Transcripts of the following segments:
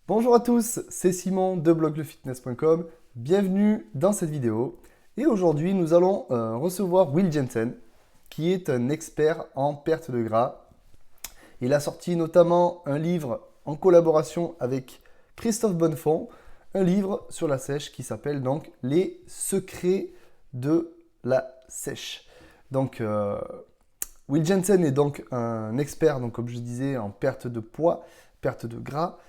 Bonjour à tous, c'est Simon de bloglefitness.com. Bienvenue dans cette vidéo. Et aujourd'hui, nous allons recevoir Will Jensen, qui est un expert en perte de gras. Il a sorti notamment un livre en collaboration avec Christophe Bonnefond, un livre sur la sèche qui s'appelle donc Les secrets de la sèche. Donc, Will Jensen est donc un expert, donc, comme je disais, en perte de poids, perte de gras.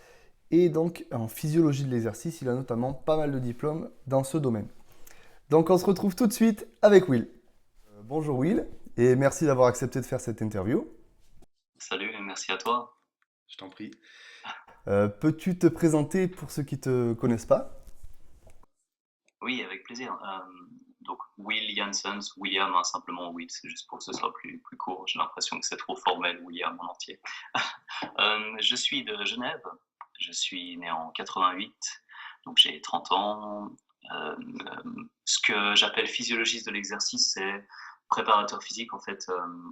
Et donc en physiologie de l'exercice, il a notamment pas mal de diplômes dans ce domaine. Donc on se retrouve tout de suite avec Will. Bonjour Will, et merci d'avoir accepté de faire cette interview. Salut et merci à toi. Je t'en prie. Peux-tu te présenter pour ceux qui ne te connaissent pas? Oui, avec plaisir. Donc Will Janssens, William, hein, simplement Will, c'est juste pour que ce soit plus court. J'ai l'impression que c'est trop formel, William en entier. Je suis de Genève. Je suis né en 88, donc j'ai 30 ans. Ce que j'appelle physiologiste de l'exercice, c'est préparateur physique en fait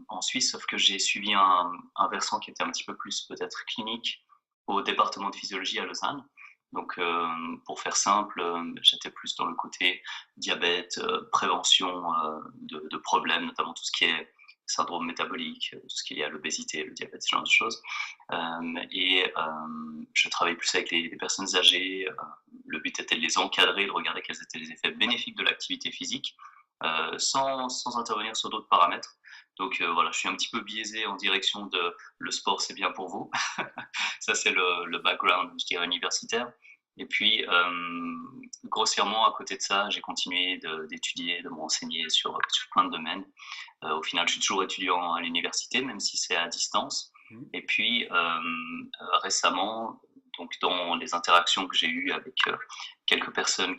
en Suisse, sauf que j'ai suivi un versant qui était un petit peu plus peut-être clinique au département de physiologie à Lausanne. Donc, pour faire simple, j'étais plus dans le côté diabète, prévention de problèmes, notamment tout ce qui est syndrome métabolique, tout ce qui est lié à l'obésité, le diabète, ce genre de choses. Je travaillais plus avec les personnes âgées. Le but était de les encadrer, de regarder quels étaient les effets bénéfiques de l'activité physique, sans intervenir sur d'autres paramètres. Donc voilà, je suis un petit peu biaisé en direction de le sport, c'est bien pour vous. Ça, c'est le background, je dirais, universitaire. Et puis, grossièrement, à côté de ça, j'ai continué d'étudier, de me renseigner sur plein de domaines. Au final, je suis toujours étudiant à l'université, même si c'est à distance. Et puis, récemment, donc dans les interactions que j'ai eues avec quelques personnes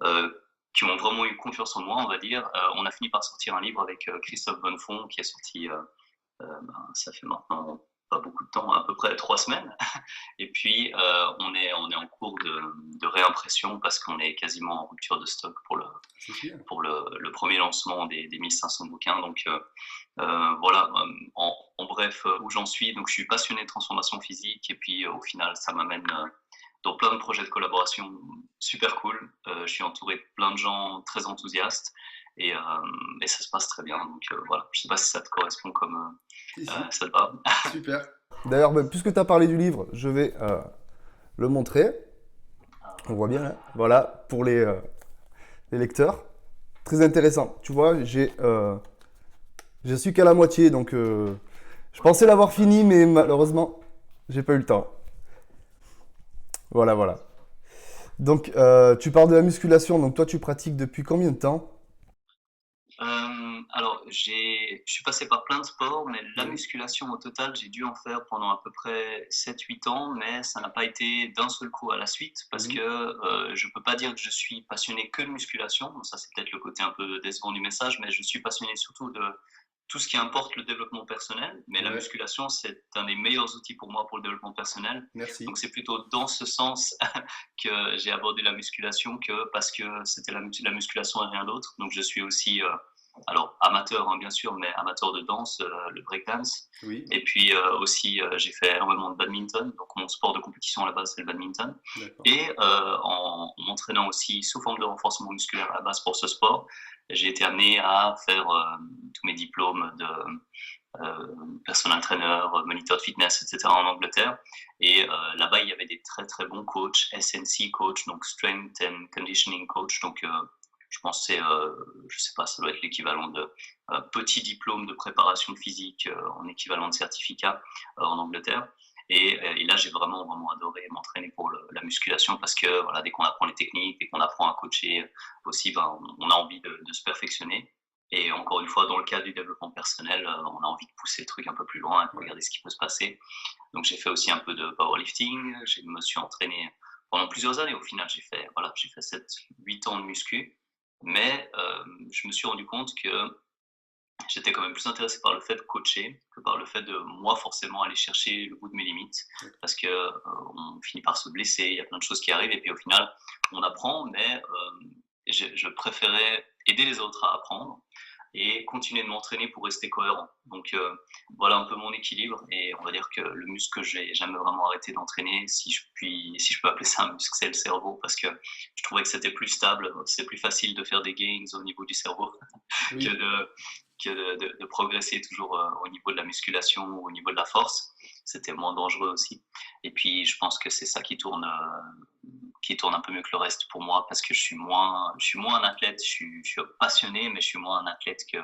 euh, qui ont vraiment eu confiance en moi, on va dire, on a fini par sortir un livre avec Christophe Bonnefond, qui est sorti ça fait maintenant pas beaucoup de temps, à peu près 3 semaines. Et puis, on est en cours de réimpression parce qu'on est quasiment en rupture de stock pour le premier lancement des 1500 bouquins. Donc, voilà, en bref, où j'en suis. Donc, je suis passionné de transformation physique et puis, au final, ça m'amène dans plein de projets de collaboration super cool. Je suis entouré de plein de gens très enthousiastes et ça se passe très bien. Donc, voilà, je sais pas si ça te correspond comme Si, si. ça te va. Super. D'ailleurs, puisque tu as parlé du livre, je vais le montrer. On voit bien là. Voilà, pour les lecteurs. Très intéressant. Tu vois, je suis qu'à la moitié, donc je pensais l'avoir fini, mais malheureusement, j'ai pas eu le temps. Voilà, voilà. Donc, tu parles de la musculation. Donc, toi, tu pratiques depuis combien de temps? Alors, je suis passé par plein de sports, mais la Oui. musculation au total, j'ai dû en faire pendant à peu près 7 8 ans, mais ça n'a pas été d'un seul coup à la suite, parce que Mhm. je peux pas dire que je suis passionné que de musculation. Bon, ça, c'est peut-être le côté un peu décevant du message, mais je suis passionné surtout de tout ce qui importe le développement personnel. Mais la Ouais, musculation, c'est un des meilleurs outils pour moi pour le développement personnel. merci. Donc, c'est plutôt dans ce sens que j'ai abordé la musculation que parce que c'était la musculation et rien d'autre. Donc, je suis aussi alors amateur hein, bien sûr, mais amateur de danse, le breakdance. Oui, Et puis aussi, j'ai fait énormément de badminton. Donc mon sport de compétition à la base, c'est le badminton. d'accord. Et en m'entraînant aussi sous forme de renforcement musculaire à la base pour ce sport, j'ai été amené à faire tous mes diplômes de personal trainer, moniteur de fitness, etc. en Angleterre. Et là-bas, il y avait des très très bons coachs, SNC coach, donc Strength and Conditioning coach. Donc je pense que c'est, je sais pas, ça doit être l'équivalent de petit diplôme de préparation physique en équivalent de certificat en Angleterre. Et là, j'ai vraiment, vraiment adoré m'entraîner pour la musculation parce que voilà, dès qu'on apprend les techniques, dès qu'on apprend à coacher aussi, ben, on a envie de se perfectionner. Et encore une fois, dans le cadre du développement personnel, on a envie de pousser le truc un peu plus loin et de Ouais. regarder ce qui peut se passer. Donc j'ai fait aussi un peu de powerlifting, je me suis entraîné pendant plusieurs années. Au final, j'ai fait 7 8 ans de muscu, mais je me suis rendu compte que j'étais quand même plus intéressé par le fait de coacher que par le fait de moi forcément aller chercher le bout de mes limites, parce que on finit par se blesser, il y a plein de choses qui arrivent et puis au final on apprend, mais je préférais aider les autres à apprendre et continuer de m'entraîner pour rester cohérent. Donc voilà un peu mon équilibre, et on va dire que le muscle que j'ai jamais vraiment arrêté d'entraîner, si je peux appeler ça un muscle, c'est le cerveau, parce que je trouvais que c'était plus stable, c'est plus facile de faire des gains au niveau du cerveau que Oui. de progresser toujours au niveau de la musculation ou au niveau de la force. C'était moins dangereux aussi. Et puis, je pense que c'est ça qui tourne un peu mieux que le reste pour moi, parce que je suis moins un athlète. Je suis passionné, mais je suis moins un athlète que.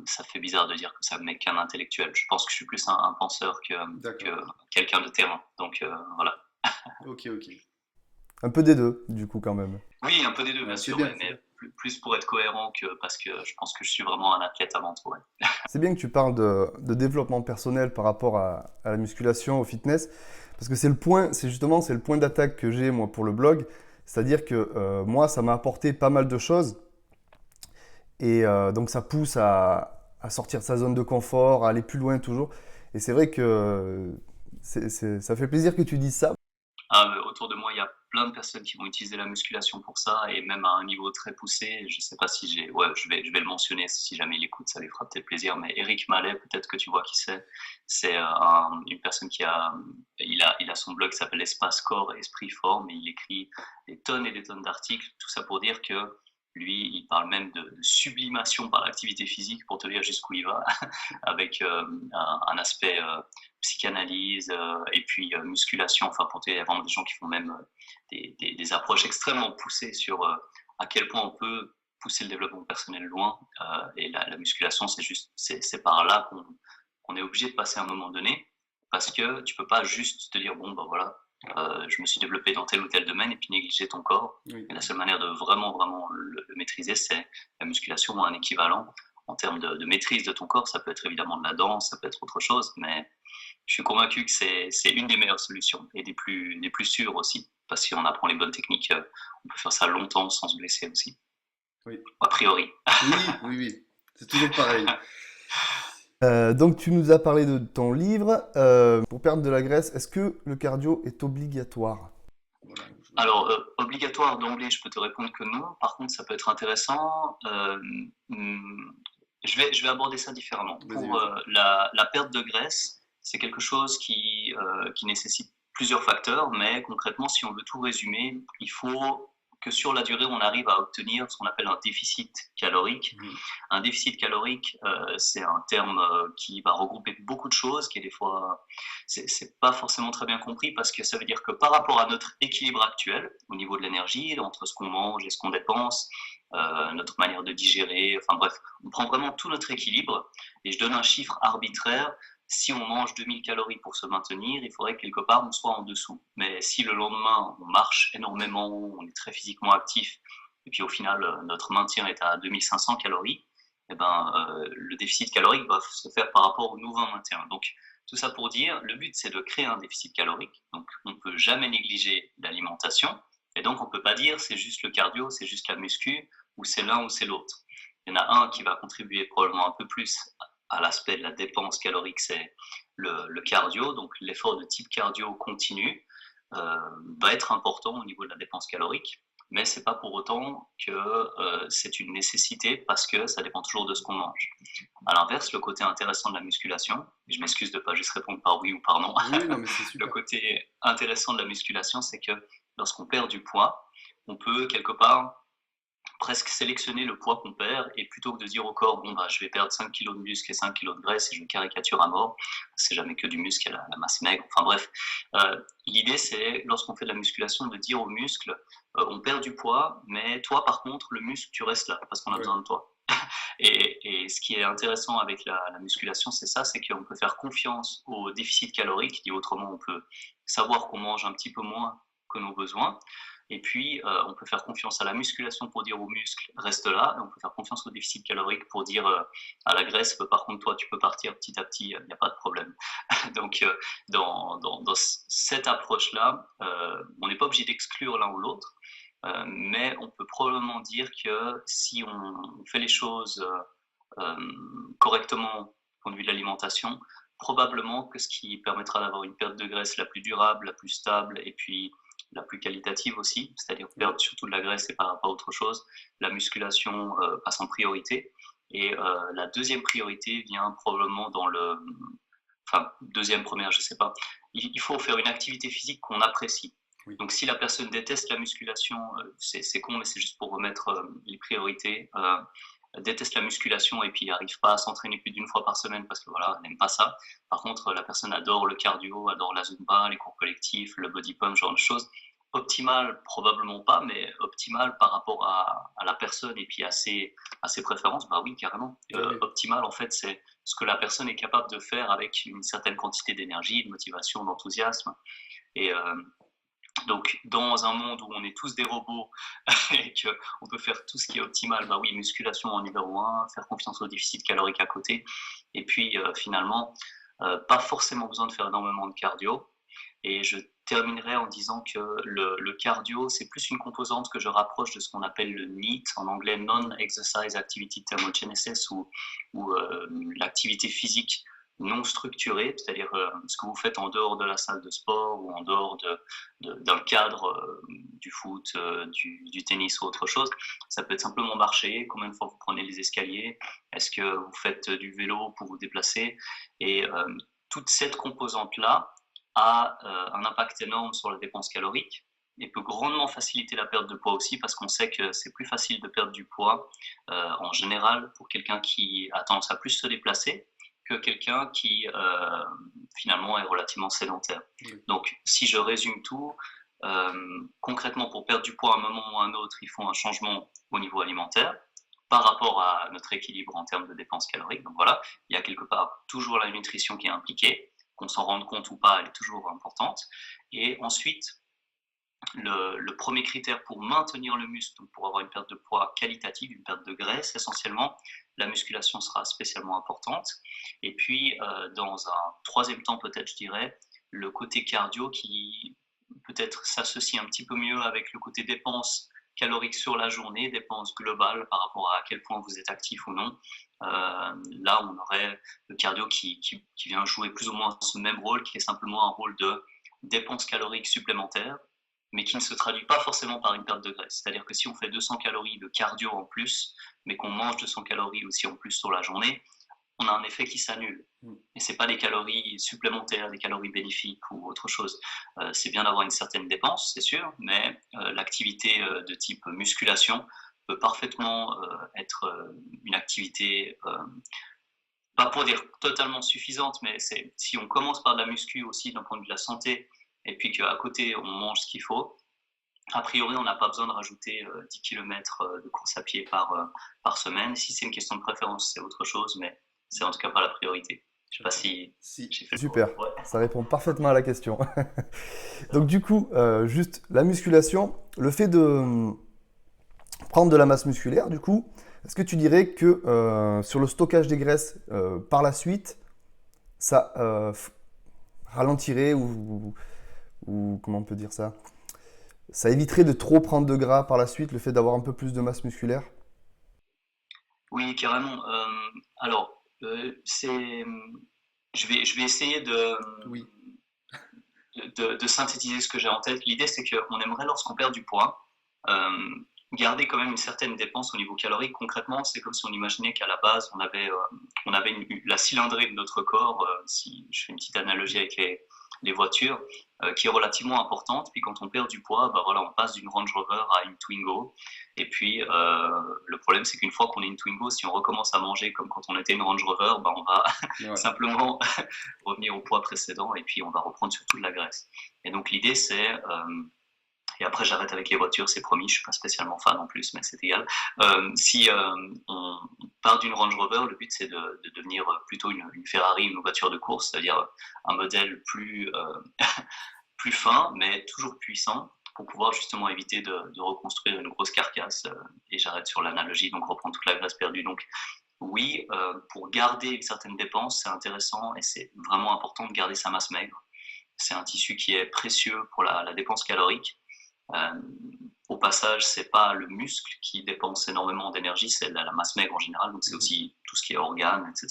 Ça fait bizarre de dire que ça me met qu'un intellectuel. Je pense que je suis plus un penseur que D'accord. quelqu'un de terrain. Donc voilà. Ok, ok. Un peu des deux, du coup, quand même. Oui, un peu des deux, bien Ouais, c'est sûr, bien, c'est mais bien. plus pour être cohérent que parce que je pense que je suis vraiment un athlète avant tout. Ouais. C'est bien que tu parles de développement personnel par rapport à la musculation, au fitness, parce que c'est le point d'attaque que j'ai moi pour le blog. C'est-à-dire que moi, ça m'a apporté pas mal de choses, et donc ça pousse à sortir de sa zone de confort, à aller plus loin toujours. Et c'est vrai que ça fait plaisir que tu dises ça. Autour de moi, il y a plein de personnes qui vont utiliser la musculation pour ça, et même à un niveau très poussé. Je sais pas si ouais, je vais le mentionner, si jamais il écoute, ça lui fera peut-être plaisir. Mais Eric Mallet, peut-être que tu vois qui c'est. C'est une personne il a son blog qui s'appelle Espace Corps et Esprit Forme, et il écrit des tonnes et des tonnes d'articles. Tout ça pour dire que lui, il parle même de sublimation par l'activité physique, pour te dire jusqu'où il va, avec un aspect psychanalyse et puis musculation. Enfin, il y a vraiment des gens qui font même des approches extrêmement poussées sur à quel point on peut pousser le développement personnel loin. Et la musculation, c'est par là qu'on est obligé de passer à un moment donné, parce que tu peux pas juste te dire bon ben voilà, je me suis développé dans tel ou tel domaine et puis négliger ton corps. Oui. Et la seule manière de vraiment le maîtriser, c'est la musculation ou un équivalent. En termes de maîtrise de ton corps, ça peut être évidemment de la danse, ça peut être autre chose, mais je suis convaincu que c'est une des meilleures solutions et des plus sûres aussi, parce qu'on apprend les bonnes techniques, on peut faire ça longtemps sans se blesser aussi, Oui, a priori. oui, oui, oui. C'est toujours pareil. Donc tu nous as parlé de ton livre. Pour perdre de la graisse, est-ce que le cardio est obligatoire? Voilà, Alors, obligatoire d'emblée, je peux te répondre que non. Par contre, ça peut être intéressant. Je vais aborder ça différemment. Vas-y, Pour vas-y. la perte de graisse, c'est quelque chose qui nécessite plusieurs facteurs, mais concrètement, si on veut tout résumer, il faut que sur la durée, on arrive à obtenir ce qu'on appelle un déficit calorique. Mhm. Un déficit calorique, c'est un terme qui va regrouper beaucoup de choses, qui est des fois, c'est pas forcément très bien compris, parce que ça veut dire que par rapport à notre équilibre actuel, au niveau de l'énergie, entre ce qu'on mange et ce qu'on dépense, notre manière de digérer, enfin bref, on prend vraiment tout notre équilibre, et je donne un chiffre arbitraire. Si on mange 2000 calories pour se maintenir, il faudrait que quelque part on soit en dessous. Mais si le lendemain on marche énormément, on est très physiquement actif, et puis au final notre maintien est à 2500 calories, eh ben, le déficit calorique va se faire par rapport au nouveau maintien. Donc tout ça pour dire, le but c'est de créer un déficit calorique. Donc on ne peut jamais négliger l'alimentation, et donc on ne peut pas dire c'est juste le cardio, c'est juste la muscu, ou c'est l'un ou c'est l'autre. Il y en a un qui va contribuer probablement un peu plus à l'aspect de la dépense calorique, c'est le cardio. Donc l'effort de type cardio continu va être important au niveau de la dépense calorique, mais c'est pas pour autant que c'est une nécessité, parce que ça dépend toujours de ce qu'on mange. À l'inverse, le côté intéressant de la musculation, et je m'excuse de pas juste répondre par oui ou par non, Oui, non, mais c'est le super. côté intéressant de la musculation, c'est que lorsqu'on perd du poids, on peut quelque part presque sélectionner le poids qu'on perd, et plutôt que de dire au corps bon bah je vais perdre 5 kilos de muscle et 5 kilos de graisse, et je caricature à mort, c'est jamais que du muscle et la masse maigre, enfin bref, l'idée c'est, lorsqu'on fait de la musculation, de dire aux muscles on perd du poids, mais toi par contre le muscle tu restes là parce qu'on a Ouais. besoin de toi. Et ce qui est intéressant avec la musculation, c'est ça, c'est qu'on peut faire confiance au déficit calorique, dit autrement, on peut savoir qu'on mange un petit peu moins que nos besoins, et puis on peut faire confiance à la musculation pour dire aux muscles reste là, et on peut faire confiance au déficit calorique pour dire à la graisse par contre toi tu peux partir petit à petit, il n'y a pas de problème. Donc dans cette approche-là, on n'est pas obligé d'exclure l'un ou l'autre, mais on peut probablement dire que si on fait les choses correctement du point de vue de l'alimentation, probablement que ce qui permettra d'avoir une perte de graisse la plus durable, la plus stable, et puis la plus qualitative aussi, c'est-à-dire perdre surtout de la graisse et pas autre chose, la musculation passe en priorité. Et la deuxième priorité vient probablement dans enfin deuxième, première, je sais pas. Il faut faire une activité physique qu'on apprécie. Oui. Donc si la personne déteste la musculation, c'est con, mais c'est juste pour remettre les priorités. Déteste la musculation et puis n'arrive pas à s'entraîner plus d'une fois par semaine parce que voilà, elle n'aime pas ça. Par contre, la personne adore le cardio, adore la Zumba, les cours collectifs, le body pump, ce genre de choses. Optimal, probablement pas, mais optimal par rapport à la personne et puis à ses préférences, bah oui, carrément. Oui. Optimal, en fait, c'est ce que la personne est capable de faire avec une certaine quantité d'énergie, de motivation, d'enthousiasme. Et donc, dans un monde où on est tous des robots et qu'on peut faire tout ce qui est optimal, bah oui, musculation en numéro un, faire confiance au déficit calorique à côté. Et puis, finalement, pas forcément besoin de faire énormément de cardio. Et je terminerai en disant que le cardio, c'est plus une composante que je rapproche de ce qu'on appelle le NEAT, en anglais Non-Exercise Activity Thermogenesis, ou l'activité physique non structurée, c'est-à-dire ce que vous faites en dehors de la salle de sport ou en dehors d'un cadre du foot, du tennis ou autre chose. Ça peut être simplement marcher, combien de fois vous prenez les escaliers, est-ce que vous faites du vélo pour vous déplacer, et toute cette composante-là a un impact énorme sur la dépense calorique et peut grandement faciliter la perte de poids aussi, parce qu'on sait que c'est plus facile de perdre du poids en général pour quelqu'un qui a tendance à plus se déplacer que quelqu'un qui finalement est relativement sédentaire. Oui. Donc si je résume tout, concrètement pour perdre du poids à un moment ou à un autre, il faut un changement au niveau alimentaire par rapport à notre équilibre en termes de dépenses caloriques. Donc voilà, il y a quelque part toujours la nutrition qui est impliquée, qu'on s'en rende compte ou pas, elle est toujours importante. Et ensuite, le premier critère pour maintenir le muscle, donc pour avoir une perte de poids qualitative, une perte de graisse essentiellement, la musculation sera spécialement importante. Et puis, dans un troisième temps peut-être, je dirais, le côté cardio qui peut-être s'associe un petit peu mieux avec le côté dépenses caloriques sur la journée, dépenses globales par rapport à quel point vous êtes actif ou non. Là, on aurait le cardio qui vient jouer plus ou moins ce même rôle, qui est simplement un rôle de dépenses caloriques supplémentaires, mais qui ne se traduit pas forcément par une perte de graisse. C'est-à-dire que si on fait 200 calories de cardio en plus, mais qu'on mange 200 calories aussi en plus sur la journée, on a un effet qui s'annule. Et ce n'est pas des calories supplémentaires, des calories bénéfiques ou autre chose. C'est bien d'avoir une certaine dépense, c'est sûr, mais l'activité de type musculation peut parfaitement être une activité, pas pour dire totalement suffisante, mais si on commence par de la muscu aussi d'un point de vue de la santé, et puis qu'à côté on mange ce qu'il faut, a priori on n'a pas besoin de rajouter 10 km de course à pied par semaine. Si c'est une question de préférence, c'est autre chose, mais c'est en tout cas pas la priorité. Je sais pas si j'ai fait Super, le tour. Ouais. Ça répond parfaitement à la question. Donc du coup, juste la musculation, le fait de prendre de la masse musculaire, du coup, est-ce que tu dirais que sur le stockage des graisses par la suite, ça ralentirait ou comment on peut dire ça? Ça éviterait de trop prendre de gras par la suite, le fait d'avoir un peu plus de masse musculaire? Oui, carrément. Alors, je vais essayer Oui. de synthétiser ce que j'ai en tête. L'idée, c'est qu'on aimerait, lorsqu'on perd du poids, garder quand même une certaine dépense au niveau calorique. Concrètement, c'est comme si on imaginait qu'à la base, on avait la cylindrée de notre corps, si je fais une petite analogie avec les voitures, qui est relativement importante. Puis quand on perd du poids, bah voilà, on passe d'une Range Rover à une Twingo. Et puis le problème, c'est qu'une fois qu'on est une Twingo, si on recommence à manger comme quand on était une Range Rover, bah on va simplement revenir au poids précédent et puis on va reprendre surtout de la graisse. Et donc l'idée, c'est et après j'arrête avec les voitures, c'est promis, je suis pas spécialement fan en plus, mais c'est égal. Si on part d'une Range Rover, le but c'est de devenir plutôt une Ferrari, une voiture de course, c'est-à-dire un modèle plus, plus fin, mais toujours puissant, pour pouvoir justement éviter de reconstruire une grosse carcasse. Et j'arrête sur l'analogie, donc reprendre toute la graisse perdue. Donc oui, pour garder une certaine dépense, c'est intéressant et c'est vraiment important de garder sa masse maigre. C'est un tissu qui est précieux pour la dépense calorique. Au passage, c'est pas le muscle qui dépense énormément d'énergie, c'est la masse maigre en général, donc c'est aussi tout ce qui est organes, etc.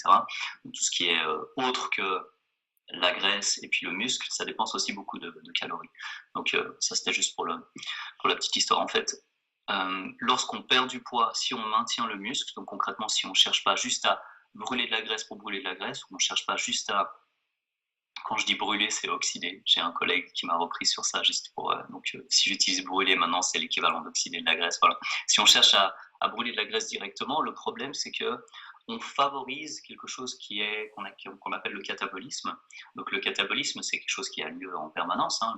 Donc, tout ce qui est autre que la graisse et puis le muscle, ça dépense aussi beaucoup de calories. Donc ça, c'était juste pour la petite histoire. En fait, lorsqu'on perd du poids, si on maintient le muscle, donc concrètement, si on ne cherche pas juste à brûler de la graisse pour brûler de la graisse, ou on ne cherche pas juste à, quand je dis brûler, c'est oxyder. J'ai un collègue qui m'a repris sur ça, juste pour, si j'utilise brûler maintenant, c'est l'équivalent d'oxyder de la graisse. Voilà. Si on cherche à brûler de la graisse directement, le problème, c'est que on favorise quelque chose qu'on appelle le catabolisme. Donc le catabolisme, c'est quelque chose qui a lieu en permanence, hein,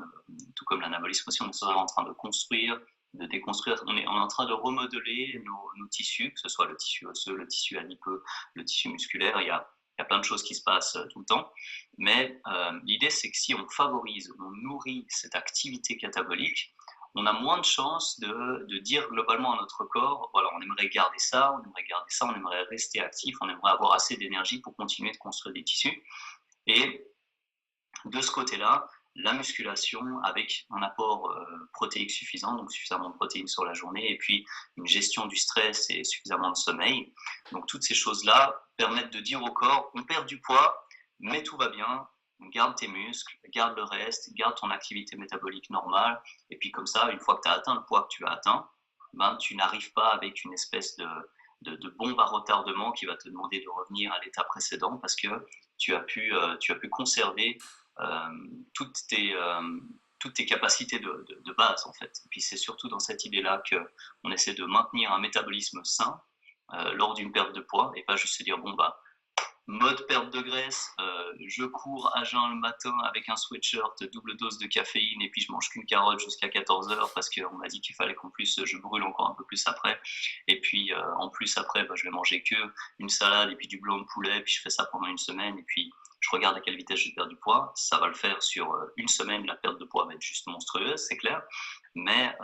tout comme l'anabolisme aussi, on est toujours en train de construire, de déconstruire, on est en train de remodeler nos tissus, que ce soit le tissu osseux, le tissu adipeux, le tissu musculaire. Il y a plein de choses qui se passent tout le temps, mais l'idée, c'est que si on favorise, on nourrit cette activité catabolique, on a moins de chances de dire globalement à notre corps, voilà, on aimerait garder ça, on aimerait rester actif, on aimerait avoir assez d'énergie pour continuer de construire des tissus. Et de ce côté-là, la musculation avec un apport protéique suffisant, donc suffisamment de protéines sur la journée, et puis une gestion du stress et suffisamment de sommeil. Donc toutes ces choses-là permettent de dire au corps, on perd du poids, mais tout va bien, garde tes muscles, garde le reste, garde ton activité métabolique normale, et puis comme ça, une fois que tu as atteint le poids que tu as atteint, ben, tu n'arrives pas avec une espèce de bombe à retardement qui va te demander de revenir à l'état précédent parce que tu as pu conserver toutes tes capacités de base en fait. Et puis c'est surtout dans cette idée-là qu'on essaie de maintenir un métabolisme sain lors d'une perte de poids et pas juste se dire bon bah mode perte de graisse, je cours à jeun le matin avec un sweatshirt, double dose de caféine et puis je mange qu'une carotte jusqu'à 14h parce qu'on m'a dit qu'il fallait qu'en plus je brûle encore un peu plus après. Et puis en plus après, je vais manger que une salade et puis du blanc de poulet, puis je fais ça pendant une semaine et puis je regarde à quelle vitesse je perds du poids. Ça va le faire sur une semaine, la perte de poids va être juste monstrueuse, c'est clair. Mais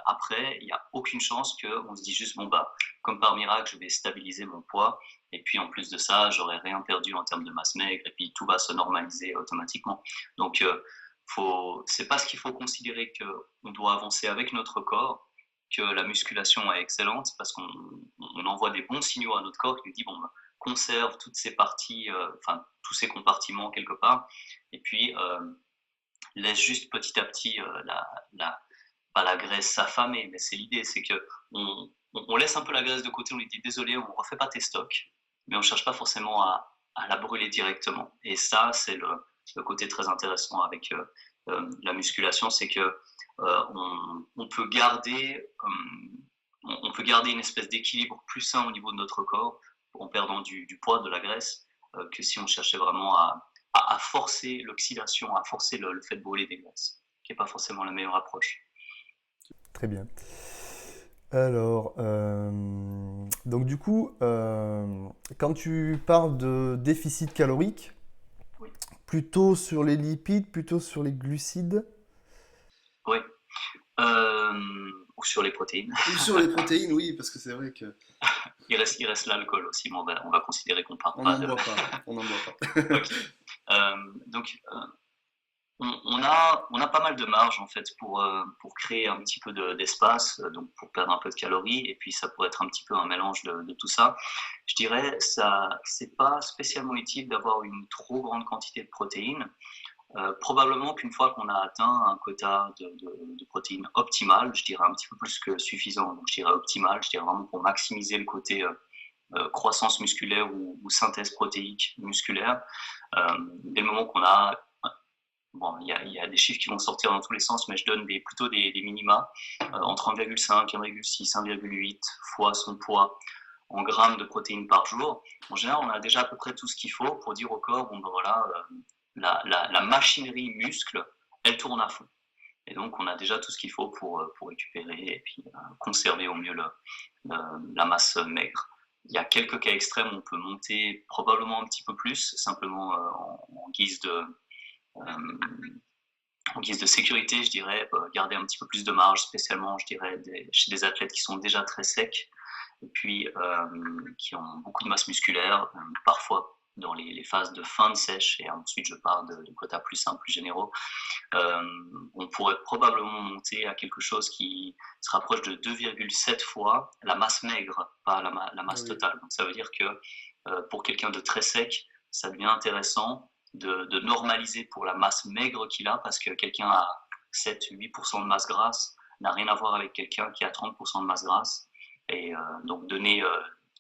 après, il n'y a aucune chance qu'on se dise juste, bon bah, comme par miracle, je vais stabiliser mon poids. Et puis en plus de ça, j'aurais rien perdu en termes de masse maigre, et puis tout va se normaliser automatiquement. Donc c'est parce qu'il faut considérer qu'on doit avancer avec notre corps, que la musculation est excellente, parce qu'on envoie des bons signaux à notre corps qui lui dit bon, bah, conserve toutes ces parties, tous ces compartiments quelque part, et puis laisse juste petit à petit pas la graisse s'affamer, mais c'est l'idée, c'est que on laisse un peu la graisse de côté, on lui dit désolé, on ne refait pas tes stocks, mais on ne cherche pas forcément à la brûler directement. Et ça, c'est le côté très intéressant avec la musculation, c'est que on peut garder une espèce d'équilibre plus sain au niveau de notre corps en perdant du poids, de la graisse, que si on cherchait vraiment à forcer l'oxydation, à forcer le fait de brûler des graisses, qui n'est pas forcément la meilleure approche. Très bien. Alors, donc du coup, quand tu parles de déficit calorique, Oui. plutôt sur les lipides, plutôt sur les glucides? Oui. Ou sur les protéines. Ou sur les protéines, oui, parce que c'est vrai que Il reste l'alcool aussi, mais on va considérer qu'on parle on pas n'en de. boit pas, on n'en boit pas. Ok. Donc, on a pas mal de marge en fait pour créer un petit peu d'espace, donc pour perdre un peu de calories, et puis ça pourrait être un petit peu un mélange de tout ça. Je dirais ça, c'est pas spécialement utile d'avoir une trop grande quantité de protéines. Probablement qu'une fois qu'on a atteint un quota de protéines optimal, je dirais un petit peu plus que suffisant, donc je dirais optimal, je dirais vraiment pour maximiser le côté croissance musculaire ou synthèse protéique musculaire. Dès le moment qu'on a, bon, il y a des chiffres qui vont sortir dans tous les sens, mais je donne plutôt des minima entre 1,5, 1,6, 1,8 fois son poids en grammes de protéines par jour. En général, on a déjà à peu près tout ce qu'il faut pour dire au corps, bon ben voilà, la machinerie muscle, elle tourne à fond. Et donc, on a déjà tout ce qu'il faut pour récupérer et puis conserver au mieux la masse maigre. Il y a quelques cas extrêmes où on peut monter probablement un petit peu plus, simplement en guise de sécurité, je dirais, garder un petit peu plus de marge, spécialement, je dirais, chez des athlètes qui sont déjà très secs et puis qui ont beaucoup de masse musculaire, parfois dans les phases de fin de sèche, et ensuite je parle de quotas plus simples, plus généraux, on pourrait probablement monter à quelque chose qui se rapproche de 2,7 fois la masse maigre, pas la masse totale. Donc ça veut dire que pour quelqu'un de très sec, ça devient intéressant de normaliser pour la masse maigre qu'il a, parce que quelqu'un a 7-8% de masse grasse, n'a rien à voir avec quelqu'un qui a 30% de masse grasse. Et donc donner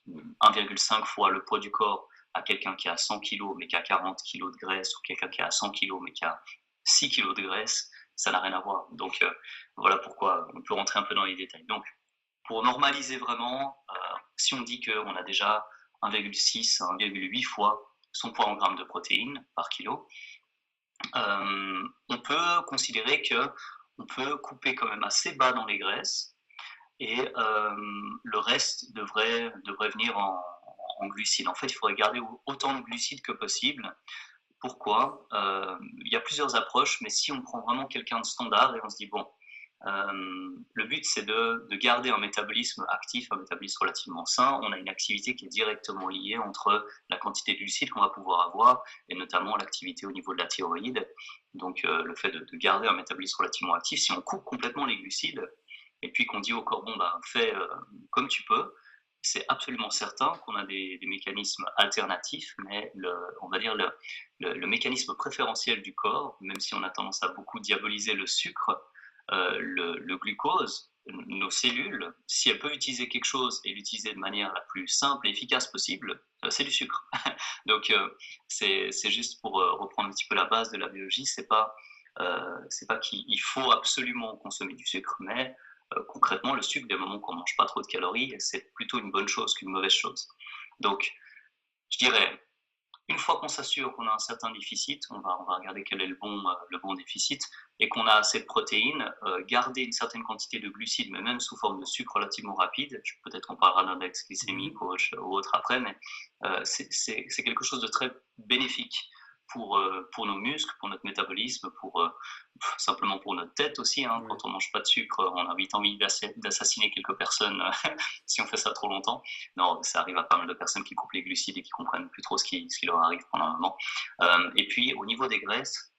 1,5 fois le poids du corps à quelqu'un qui a 100 kg mais qui a 40 kg de graisse, ou quelqu'un qui a 100 kg mais qui a 6 kg de graisse, ça n'a rien à voir. Donc voilà pourquoi on peut rentrer un peu dans les détails. Donc pour normaliser vraiment, si on dit qu'on a déjà 1,6 à 1,8 fois son poids en grammes de protéines par kilo, on peut considérer qu'on peut couper quand même assez bas dans les graisses, et le reste devrait venir en glucides. En fait, il faudrait garder autant de glucides que possible. Pourquoi? Il y a plusieurs approches, mais si on prend vraiment quelqu'un de standard et on se dit, bon, le but c'est de garder un métabolisme actif, un métabolisme relativement sain. On a une activité qui est directement liée entre la quantité de glucides qu'on va pouvoir avoir, et notamment l'activité au niveau de la thyroïde. Donc le fait de garder un métabolisme relativement actif, si on coupe complètement les glucides, et puis qu'on dit au corps, bon, bah, fais comme tu peux, c'est absolument certain qu'on a des mécanismes alternatifs, mais on va dire le mécanisme préférentiel du corps, même si on a tendance à beaucoup diaboliser le sucre, le glucose, nos cellules, si elles peuvent utiliser quelque chose et l'utiliser de manière la plus simple et efficace possible, c'est du sucre. Donc c'est juste pour reprendre un petit peu la base de la biologie, c'est pas qu'il faut absolument consommer du sucre, mais concrètement, le sucre, des moments qu'on ne mange pas trop de calories, c'est plutôt une bonne chose qu'une mauvaise chose. Donc, je dirais, une fois qu'on s'assure qu'on a un certain déficit, on va regarder quel est le bon déficit, et qu'on a assez de protéines, garder une certaine quantité de glucides, mais même sous forme de sucre relativement rapide, peut-être qu'on parlera d'index glycémique ou autre après, mais c'est quelque chose de très bénéfique pour nos muscles, pour notre métabolisme, simplement pour notre tête aussi. Hein. Quand on ne mange pas de sucre, on a vite envie d'assassiner quelques personnes si on fait ça trop longtemps. Non, ça arrive à pas mal de personnes qui coupent les glucides et qui comprennent plus trop ce qui leur arrive pendant un moment. Et puis au niveau des graisses,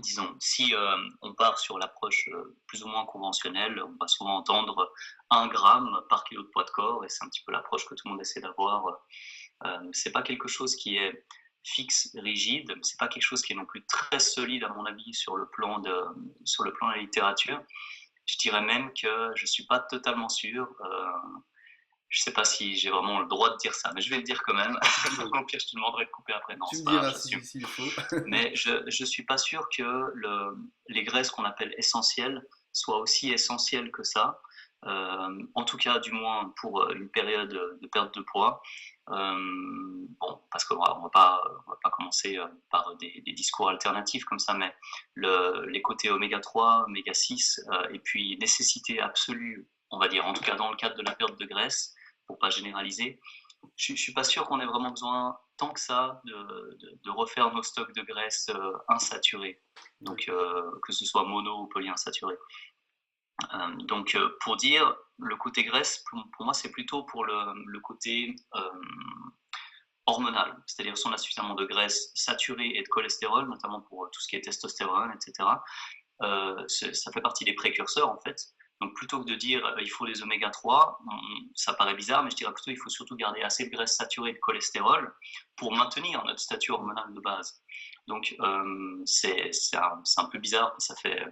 disons, si on part sur l'approche plus ou moins conventionnelle, on va souvent entendre 1 gramme par kilo de poids de corps, et c'est un petit peu l'approche que tout le monde essaie d'avoir. C'est pas quelque chose qui est fixe, rigide, c'est pas quelque chose qui est non plus très solide à mon avis sur le plan de la littérature. Je dirais même que je suis pas totalement sûr. Je sais pas si j'ai vraiment le droit de dire ça, mais je vais le dire quand même. Au pire, je te demanderai de couper après. Non, Tu me c'est pas grave, diras j'assume. s'il faut. Mais je suis pas sûr que les graisses qu'on appelle essentielles soient aussi essentielles que ça. En tout cas, du moins pour une période de perte de poids. Bon, parce qu'on va pas commencer par des discours alternatifs comme ça, mais les côtés oméga 3, oméga 6, et puis nécessité absolue, on va dire, en tout cas dans le cadre de la perte de graisse, pour pas généraliser, je suis pas sûr qu'on ait vraiment besoin tant que ça de refaire nos stocks de graisse insaturés, donc que ce soit mono ou polyinsaturé. Donc pour dire, le côté graisse, pour moi, c'est plutôt pour le côté hormonal, c'est-à-dire si on a suffisamment de graisse saturée et de cholestérol, notamment pour tout ce qui est testostérone, etc., ça fait partie des précurseurs en fait. Donc plutôt que de dire il faut des oméga 3, ça paraît bizarre, mais je dirais plutôt il faut surtout garder assez de graisse saturée et de cholestérol pour maintenir notre statut hormonal de base. Donc c'est un peu bizarre, ça fait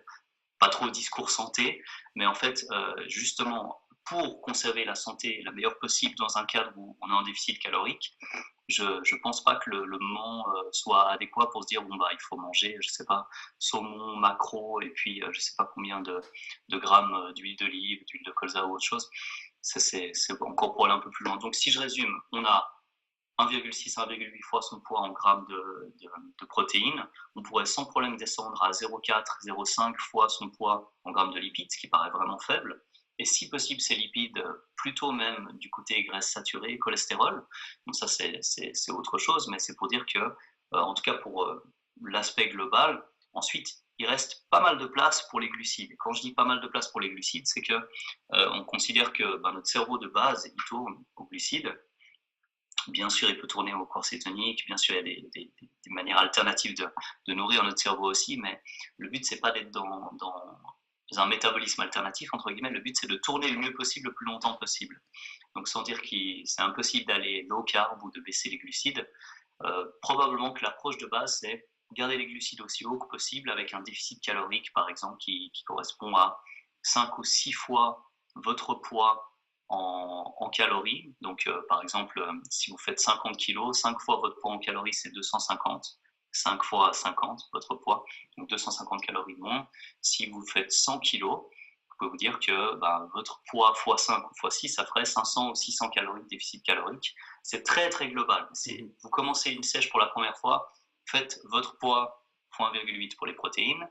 pas trop discours santé, mais en fait justement pour conserver la santé la meilleure possible dans un cadre où on est en déficit calorique, je pense pas que le moment soit adéquat pour se dire bon bah il faut manger, je sais pas, saumon, maquereau, et puis je sais pas combien de grammes d'huile d'olive, d'huile de colza ou autre chose. C'est encore pour aller un peu plus loin. Donc si je résume, on a 1,6 à 1,8 fois son poids en grammes de protéines. On pourrait sans problème descendre à 0,4, 0,5 fois son poids en grammes de lipides, ce qui paraît vraiment faible. Et si possible, ces lipides, plutôt même du côté graisse saturée, cholestérol. Donc ça, c'est autre chose, mais c'est pour dire que, en tout cas pour l'aspect global, ensuite, il reste pas mal de place pour les glucides. Quand je dis pas mal de place pour les glucides, c'est que on considère que notre cerveau de base, il tourne aux glucides. Bien sûr, il peut tourner au corps cétonique, bien sûr, il y a des manières alternatives de nourrir notre cerveau aussi, mais le but, c'est pas d'être dans un métabolisme alternatif, entre guillemets, le but, c'est de tourner le mieux possible, le plus longtemps possible. Donc, sans dire que c'est impossible d'aller low carb ou de baisser les glucides, probablement que l'approche de base, c'est garder les glucides aussi haut que possible avec un déficit calorique, par exemple, qui correspond à 5 ou 6 fois votre poids en calories. Donc, par exemple, si vous faites 50 kilos, 5 fois votre poids en calories, c'est 250. 5 fois 50, votre poids, donc 250 calories de moins. Si vous faites 100 kilos, je peux vous dire que votre poids x 5 ou x 6, ça ferait 500 ou 600 calories de déficit calorique. C'est très, très global. Vous commencez une sèche pour la première fois, faites votre poids x 1,8 pour les protéines.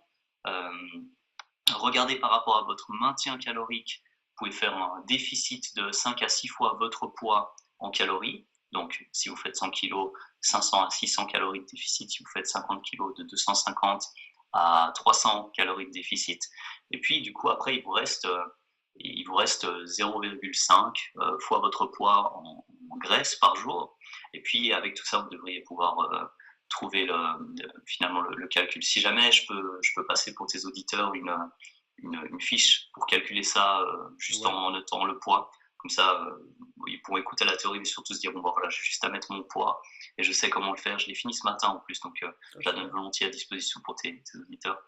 Regardez par rapport à votre maintien calorique, vous pouvez faire un déficit de 5 à 6 fois votre poids en calories. Donc, si vous faites 100 kg, 500 à 600 calories de déficit. Si vous faites 50 kg, de 250 à 300 calories de déficit. Et puis, du coup, après, il vous reste 0,5 fois votre poids en graisse par jour. Et puis, avec tout ça, vous devriez pouvoir trouver finalement le calcul. Si jamais je peux passer pour tes auditeurs une fiche pour calculer ça juste en notant le poids. Comme ça, ils pourront écouter la théorie, mais surtout se dire, bon, voilà, j'ai juste à mettre mon poids et je sais comment le faire. Je l'ai fini ce matin en plus, donc je la donne volontiers à disposition pour tes auditeurs.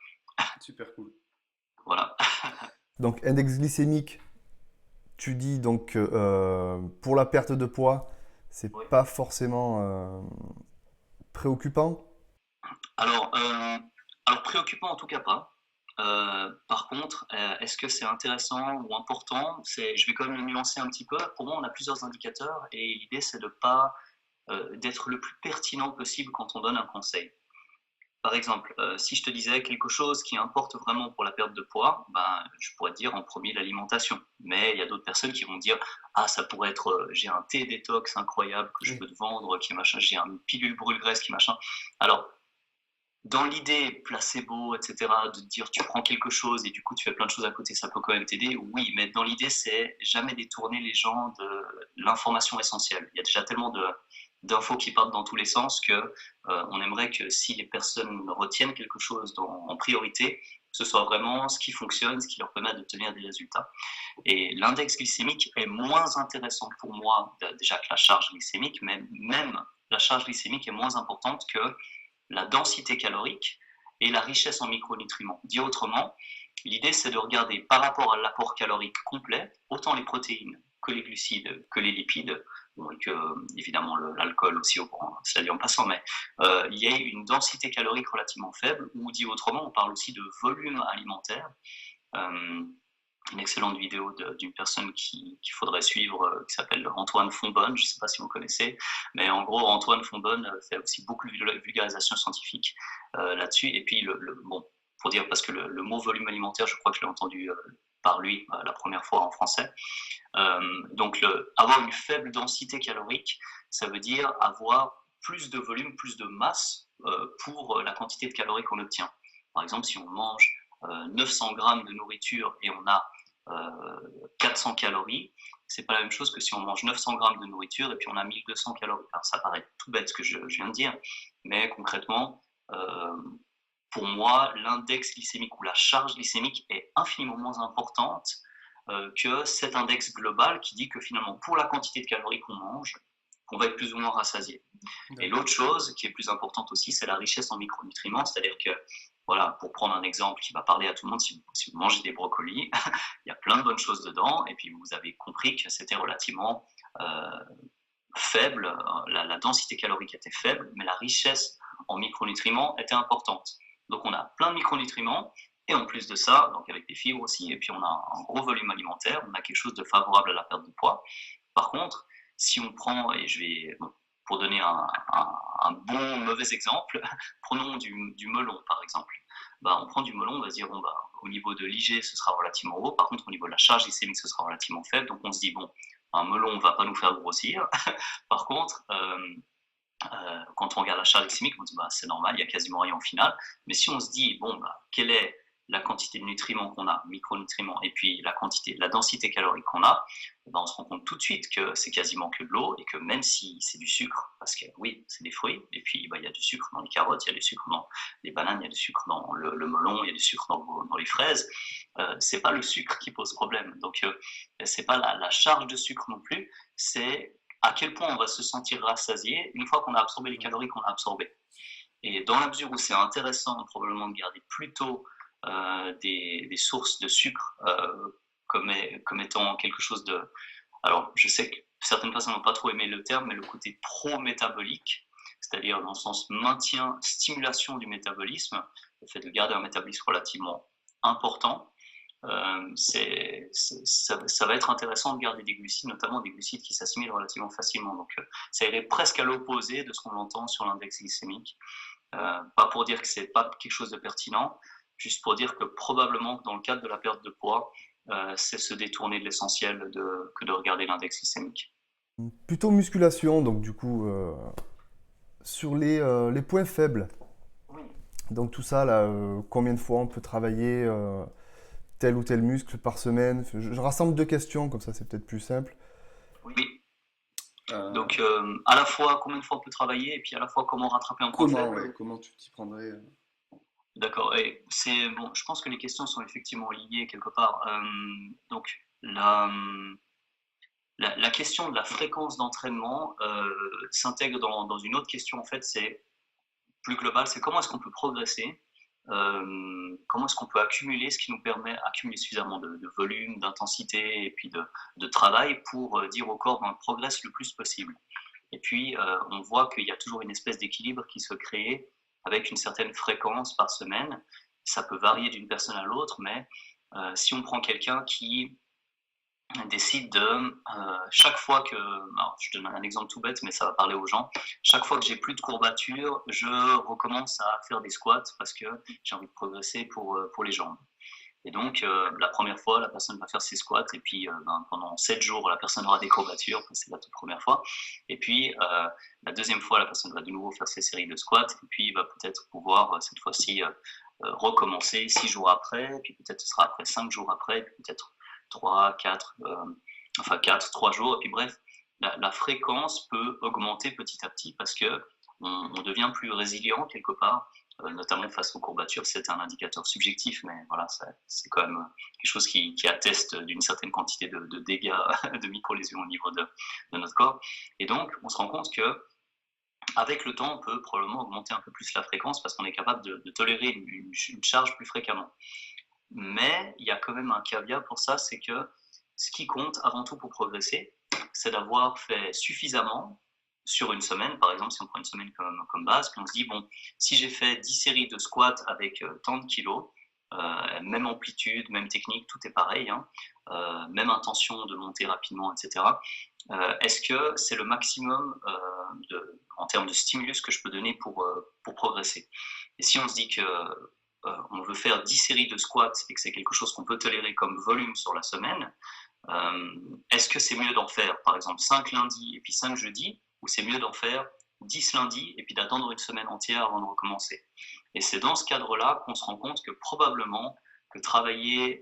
Super cool. Voilà. Donc, index glycémique, tu dis donc pour la perte de poids, c'est pas forcément préoccupant? Alors, préoccupant en tout cas pas. Par contre, est-ce que c'est intéressant ou important? Je vais quand même le nuancer un petit peu. Pour moi, on a plusieurs indicateurs et l'idée, c'est d'être le plus pertinent possible quand on donne un conseil. Par exemple, si je te disais quelque chose qui importe vraiment pour la perte de poids, je pourrais te dire en premier l'alimentation. Mais il y a d'autres personnes qui vont dire « Ah, ça pourrait être, j'ai un thé détox incroyable que je peux te vendre, qui est machin, j'ai une pilule brûle-graisse qui machin. » Alors, dans l'idée placebo, etc., de te dire tu prends quelque chose et du coup tu fais plein de choses à côté, ça peut quand même t'aider, oui, mais dans l'idée, c'est jamais détourner les gens de l'information essentielle. Il y a déjà tellement d'infos qui partent dans tous les sens que on aimerait que si les personnes retiennent quelque chose en priorité, ce soit vraiment ce qui fonctionne, ce qui leur permet d'obtenir des résultats. Et l'index glycémique est moins intéressant pour moi déjà que la charge glycémique, mais même la charge glycémique est moins importante que la densité calorique et la richesse en micronutriments. Dit autrement, l'idée c'est de regarder par rapport à l'apport calorique complet, autant les protéines que les glucides, que les lipides, et que évidemment l'alcool aussi, ça dit en passant, mais il y a une densité calorique relativement faible, ou dit autrement, on parle aussi de volume alimentaire. Une excellente vidéo d'une personne qu'il faudrait suivre, qui s'appelle Antoine Fonbonne, je ne sais pas si vous connaissez, mais en gros, Antoine Fonbonne fait aussi beaucoup de vulgarisation scientifique là-dessus. Et puis, bon, pour dire, parce que le mot volume alimentaire, je crois que je l'ai entendu par lui la première fois en français. Donc, avoir une faible densité calorique, ça veut dire avoir plus de volume, plus de masse pour la quantité de calories qu'on obtient. Par exemple, si on mange 900 grammes de nourriture et on a 400 calories, c'est pas la même chose que si on mange 900 grammes de nourriture et puis on a 1200 calories. Alors ça paraît tout bête ce que je viens de dire, mais concrètement, pour moi, l'index glycémique ou la charge glycémique est infiniment moins importante que cet index global qui dit que finalement, pour la quantité de calories qu'on mange, on va être plus ou moins rassasié. Et l'autre chose qui est plus importante aussi, c'est la richesse en micronutriments, c'est-à-dire que, voilà, pour prendre un exemple qui va parler à tout le monde, si vous mangez des brocolis, il y a plein de bonnes choses dedans, et puis vous avez compris que c'était relativement faible, la densité calorique était faible, mais la richesse en micronutriments était importante. Donc on a plein de micronutriments, et en plus de ça, donc avec des fibres aussi, et puis on a un gros volume alimentaire, on a quelque chose de favorable à la perte de poids. Par contre, si on prend, et je vais, pour donner un bon mauvais exemple, prenons du melon par exemple. On prend du melon, on va se dire, bon, au niveau de l'IG, ce sera relativement haut, par contre au niveau de la charge glycémique, ce sera relativement faible, donc on se dit, bon, un melon ne va pas nous faire grossir. Par contre, quand on regarde la charge glycémique, on se dit c'est normal, il n'y a quasiment rien au final. Mais si on se dit, bon, quelle est la quantité de nutriments qu'on a, micronutriments, et puis la densité calorique qu'on a, on se rend compte tout de suite que c'est quasiment que de l'eau et que même si c'est du sucre, parce que oui, c'est des fruits, et puis il y a du sucre dans les carottes, il y a du sucre dans les bananes, il y a du sucre dans le melon, il y a du sucre dans les fraises, c'est pas le sucre qui pose problème. Donc, c'est pas la charge de sucre non plus, c'est à quel point on va se sentir rassasié une fois qu'on a absorbé les calories qu'on a absorbées. Et dans la mesure où c'est intéressant probablement de garder plutôt des sources de sucre comme étant quelque chose de... Alors, je sais que certaines personnes n'ont pas trop aimé le terme, mais le côté pro-métabolique, c'est-à-dire dans le sens maintien, stimulation du métabolisme, le fait de garder un métabolisme relativement important, ça va être intéressant de garder des glucides, notamment des glucides qui s'assimilent relativement facilement. Donc, ça irait presque à l'opposé de ce qu'on entend sur l'index glycémique. Pas pour dire que c'est pas quelque chose de pertinent, juste pour dire que probablement que dans le cadre de la perte de poids, c'est se détourner de l'essentiel que de regarder l'index glycémique. Plutôt musculation, donc du coup, sur les points faibles. Oui. Donc tout ça, là, combien de fois on peut travailler tel ou tel muscle par semaine? Je rassemble deux questions, comme ça c'est peut-être plus simple. Oui. Donc à la fois combien de fois on peut travailler et puis à la fois comment rattraper un point faible. Ouais, comment tu t'y prendrais? D'accord. Et c'est bon. Je pense que les questions sont effectivement liées quelque part. Donc la question de la fréquence d'entraînement s'intègre dans une autre question en fait. C'est plus global. C'est comment est-ce qu'on peut progresser, comment est-ce qu'on peut accumuler ce qui nous permet d'accumuler suffisamment de volume, d'intensité et puis de travail pour dire au corps on progresse le plus possible. Et puis on voit qu'il y a toujours une espèce d'équilibre qui se crée avec une certaine fréquence par semaine. Ça peut varier d'une personne à l'autre, mais si on prend quelqu'un qui décide de, chaque fois que, alors je donne un exemple tout bête, mais ça va parler aux gens, chaque fois que j'ai plus de courbatures, je recommence à faire des squats parce que j'ai envie de progresser pour les jambes. Et donc, la première fois, la personne va faire ses squats, et puis pendant 7 jours, la personne aura des courbatures, c'est la toute première fois. Et puis, la deuxième fois, la personne va de nouveau faire ses séries de squats, et puis il va peut-être pouvoir, cette fois-ci, recommencer 6 jours après, et puis peut-être ce sera après 5 jours après, et puis peut-être 3, 4, 3 jours, et puis bref, la fréquence peut augmenter petit à petit parce que on devient plus résilient quelque part, notamment face aux courbatures. C'est un indicateur subjectif, mais voilà, c'est quand même quelque chose qui atteste d'une certaine quantité de dégâts, de micro-lésions au niveau de notre corps. Et donc, on se rend compte que avec le temps, on peut probablement augmenter un peu plus la fréquence parce qu'on est capable de tolérer une charge plus fréquemment. Mais il y a quand même un caveat pour ça, c'est que ce qui compte avant tout pour progresser, c'est d'avoir fait suffisamment sur une semaine. Par exemple, si on prend une semaine comme base, puis on se dit, bon, si j'ai fait 10 séries de squats avec tant de kilos, même amplitude, même technique, tout est pareil, hein, même intention de monter rapidement, etc. Est-ce que c'est le maximum en termes de stimulus que je peux donner pour progresser? Et si on se dit que on veut faire 10 séries de squats et que c'est quelque chose qu'on peut tolérer comme volume sur la semaine, est-ce que c'est mieux d'en faire par exemple 5 lundis et puis 5 jeudis, ou c'est mieux d'en faire 10 lundis et puis d'attendre une semaine entière avant de recommencer? Et c'est dans ce cadre-là qu'on se rend compte que probablement que travailler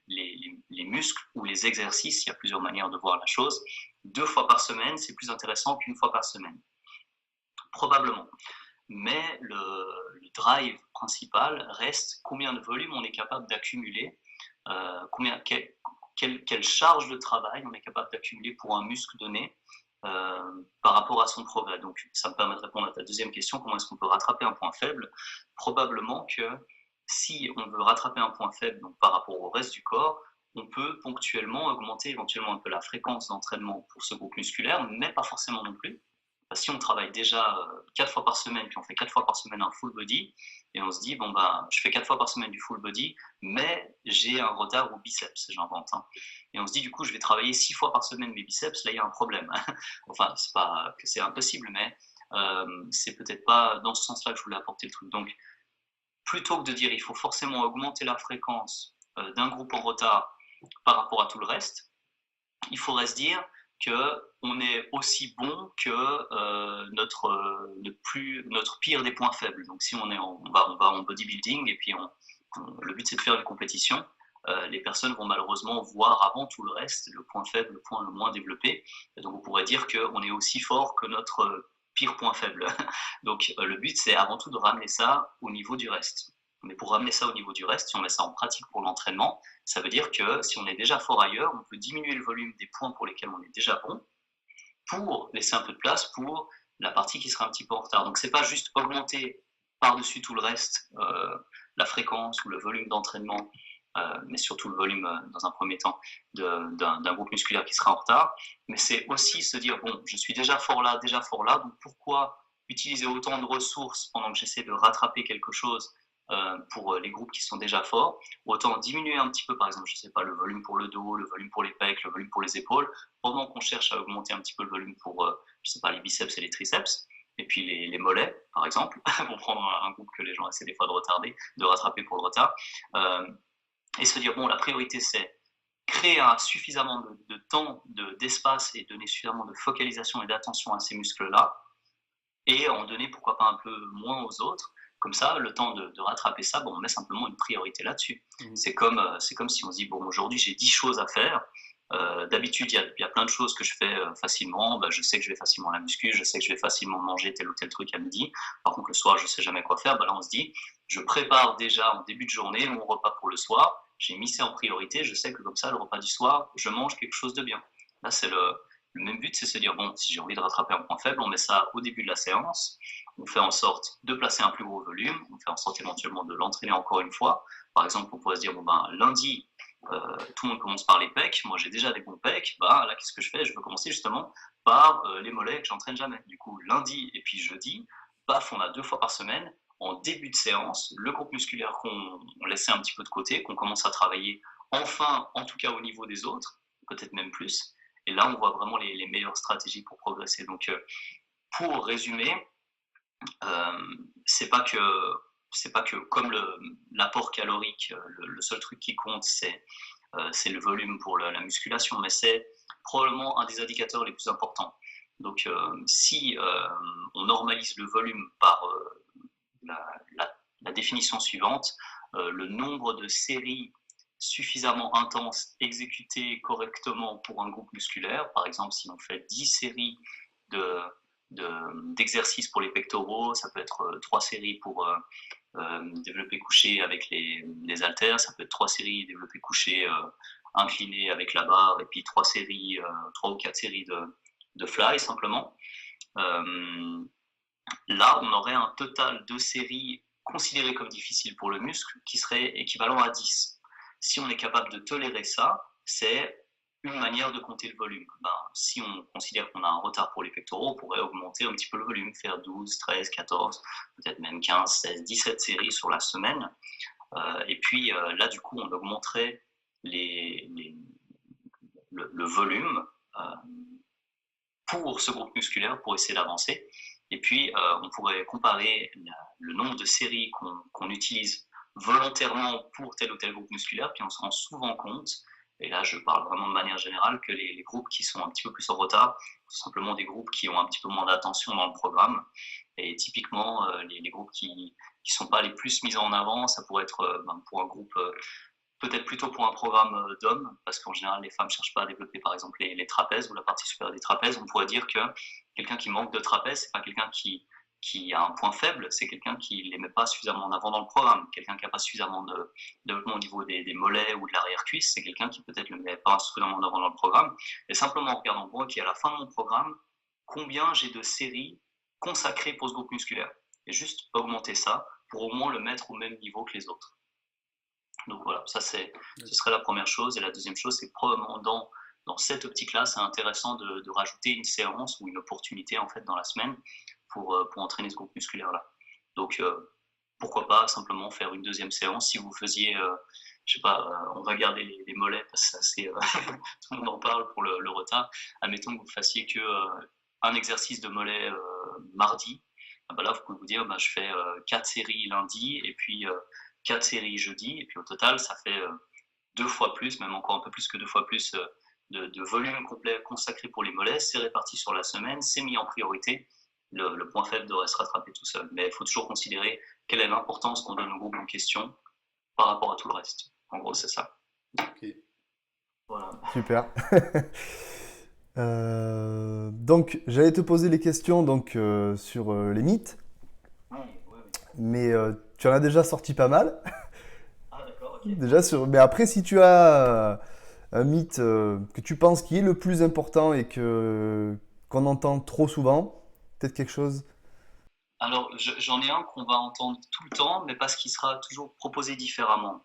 les muscles ou les exercices, il y a plusieurs manières de voir la chose, 2 fois par semaine, c'est plus intéressant qu'une fois par semaine. Probablement. Mais le drive principal reste combien de volume on est capable d'accumuler, quelle charge de travail on est capable d'accumuler pour un muscle donné par rapport à son progrès. Donc ça me permet de répondre à ta deuxième question, comment est-ce qu'on peut rattraper un point faible? Probablement que si on veut rattraper un point faible donc par rapport au reste du corps, on peut ponctuellement augmenter éventuellement un peu la fréquence d'entraînement pour ce groupe musculaire, mais pas forcément non plus. Si on travaille déjà 4 fois par semaine, puis on fait 4 fois par semaine un full body, et on se dit, bon ben, je fais 4 fois par semaine du full body, mais j'ai un retard au biceps, j'invente. Hein. Et on se dit, du coup, je vais travailler 6 fois par semaine mes biceps, là, il y a un problème. Enfin, c'est pas que c'est impossible, mais c'est peut-être pas dans ce sens-là que je voulais apporter le truc. Donc, plutôt que de dire, il faut forcément augmenter la fréquence d'un groupe en retard par rapport à tout le reste, il faudrait se dire qu'on est aussi bon que notre pire des points faibles. Donc si on va en bodybuilding et puis le but c'est de faire une compétition, les personnes vont malheureusement voir avant tout le reste le point faible, le point le moins développé. Et donc on pourrait dire qu'on est aussi fort que notre pire point faible. Donc le but c'est avant tout de ramener ça au niveau du reste. Mais pour ramener ça au niveau du reste, si on met ça en pratique pour l'entraînement, ça veut dire que si on est déjà fort ailleurs, on peut diminuer le volume des points pour lesquels on est déjà bon, pour laisser un peu de place pour la partie qui sera un petit peu en retard. Donc c'est pas juste augmenter par-dessus tout le reste la fréquence ou le volume d'entraînement, mais surtout le volume, dans un premier temps, d'un groupe musculaire qui sera en retard. Mais c'est aussi se dire, bon, je suis déjà fort là, donc pourquoi utiliser autant de ressources pendant que j'essaie de rattraper quelque chose pour les groupes qui sont déjà forts, autant diminuer un petit peu, par exemple, je sais pas, le volume pour le dos, le volume pour les pecs, le volume pour les épaules, pendant qu'on cherche à augmenter un petit peu le volume pour, je sais pas, les biceps et les triceps, et puis les mollets, par exemple, pour prendre un groupe que les gens essaient des fois de rattraper pour le retard, et se dire, bon, la priorité c'est créer suffisamment de temps, d'espace et donner suffisamment de focalisation et d'attention à ces muscles-là, et en donner pourquoi pas un peu moins aux autres. Comme ça, le temps de rattraper ça, bon, on met simplement une priorité là-dessus. C'est comme si on se dit, bon, aujourd'hui j'ai 10 choses à faire. D'habitude, il y a plein de choses que je fais facilement. Je sais que je vais facilement à la muscu, je sais que je vais facilement manger tel ou tel truc à midi. Par contre, le soir, je ne sais jamais quoi faire. Là, on se dit, je prépare déjà en début de journée mon repas pour le soir. J'ai mis ça en priorité. Je sais que comme ça, le repas du soir, je mange quelque chose de bien. Là, c'est le même but, c'est se dire, bon, si j'ai envie de rattraper un point faible, on met ça au début de la séance, on fait en sorte de placer un plus gros volume, on fait en sorte éventuellement de l'entraîner encore une fois. Par exemple, on pourrait se dire, bon, lundi, tout le monde commence par les pecs, moi j'ai déjà des bons pecs, là, qu'est-ce que je fais? Je veux commencer justement par les mollets que j'entraîne jamais. Du coup, lundi et puis jeudi, paf, on a 2 fois par semaine, en début de séance, le groupe musculaire qu'on laissait un petit peu de côté, qu'on commence à travailler enfin, en tout cas au niveau des autres, peut-être même plus. Et là, on voit vraiment les meilleures stratégies pour progresser. Donc, pour résumer, c'est pas que comme l'apport calorique, le seul truc qui compte, c'est le volume pour la musculation, mais c'est probablement un des indicateurs les plus importants. Donc, si on normalise le volume par la définition suivante, le nombre de séries suffisamment intenses exécutées correctement pour un groupe musculaire. Par exemple, si on fait 10 séries d'exercices pour les pectoraux, ça peut être 3 séries pour développé couché avec les haltères, ça peut être 3 séries développé couché incliné avec la barre, et puis 3 ou 4 séries de fly simplement. Là, on aurait un total de séries considérées comme difficiles pour le muscle qui serait équivalent à 10. Si on est capable de tolérer ça, c'est une manière de compter le volume. Si on considère qu'on a un retard pour les pectoraux, on pourrait augmenter un petit peu le volume, faire 12, 13, 14, peut-être même 15, 16, 17 séries sur la semaine. Et puis là, du coup, on augmenterait le volume pour ce groupe musculaire pour essayer d'avancer. Et puis, on pourrait comparer le nombre de séries qu'on utilise volontairement pour tel ou tel groupe musculaire, puis on se rend souvent compte, et là je parle vraiment de manière générale, que les groupes qui sont un petit peu plus en retard sont simplement des groupes qui ont un petit peu moins d'attention dans le programme. Et typiquement, les groupes qui ne sont pas les plus mis en avant, ça pourrait être pour un groupe, peut-être plutôt pour un programme d'hommes, parce qu'en général les femmes ne cherchent pas à développer par exemple les trapèzes ou la partie supérieure des trapèzes. On pourrait dire que quelqu'un qui manque de trapèze, c'est pas quelqu'un qui a un point faible, c'est quelqu'un qui ne les met pas suffisamment en avant dans le programme. Quelqu'un qui n'a pas suffisamment de développement au niveau des mollets ou de l'arrière-cuisse, c'est quelqu'un qui peut-être ne le met pas suffisamment en avant dans le programme. Et simplement en regardant, bon, ok, à la fin de mon programme, combien j'ai de séries consacrées pour ce groupe musculaire? Et juste augmenter ça pour au moins le mettre au même niveau que les autres. Donc voilà, ce serait la première chose. Et la deuxième chose, c'est probablement dans cette optique-là, c'est intéressant de rajouter une séance ou une opportunité en fait dans la semaine pour entraîner ce groupe musculaire-là. Donc, pourquoi pas simplement faire une deuxième séance si vous faisiez, je sais pas, on va garder les mollets parce que c'est tout le monde en parle pour le retard. Admettons que vous fassiez que un exercice de mollet mardi. Là, vous pouvez vous dire, je fais 4 séries lundi et puis 4 séries jeudi. Et puis au total, ça fait 2 fois plus, même encore un peu plus que 2 fois plus de volume complet consacré pour les mollets. C'est réparti sur la semaine, c'est mis en priorité. Le point faible devrait se rattraper tout seul. Mais il faut toujours considérer quelle est l'importance qu'on donne au groupe en question par rapport à tout le reste. En gros, c'est ça. Ok. Voilà. Super. Donc, j'allais te poser les questions sur les mythes. Oui. Mais tu en as déjà sorti pas mal. Ah, d'accord, ok. Mais après, si tu as un mythe que tu penses qui est le plus important et qu'on entend trop souvent, peut-être quelque chose? Alors, j'en ai un qu'on va entendre tout le temps, mais parce qu'il sera toujours proposé différemment.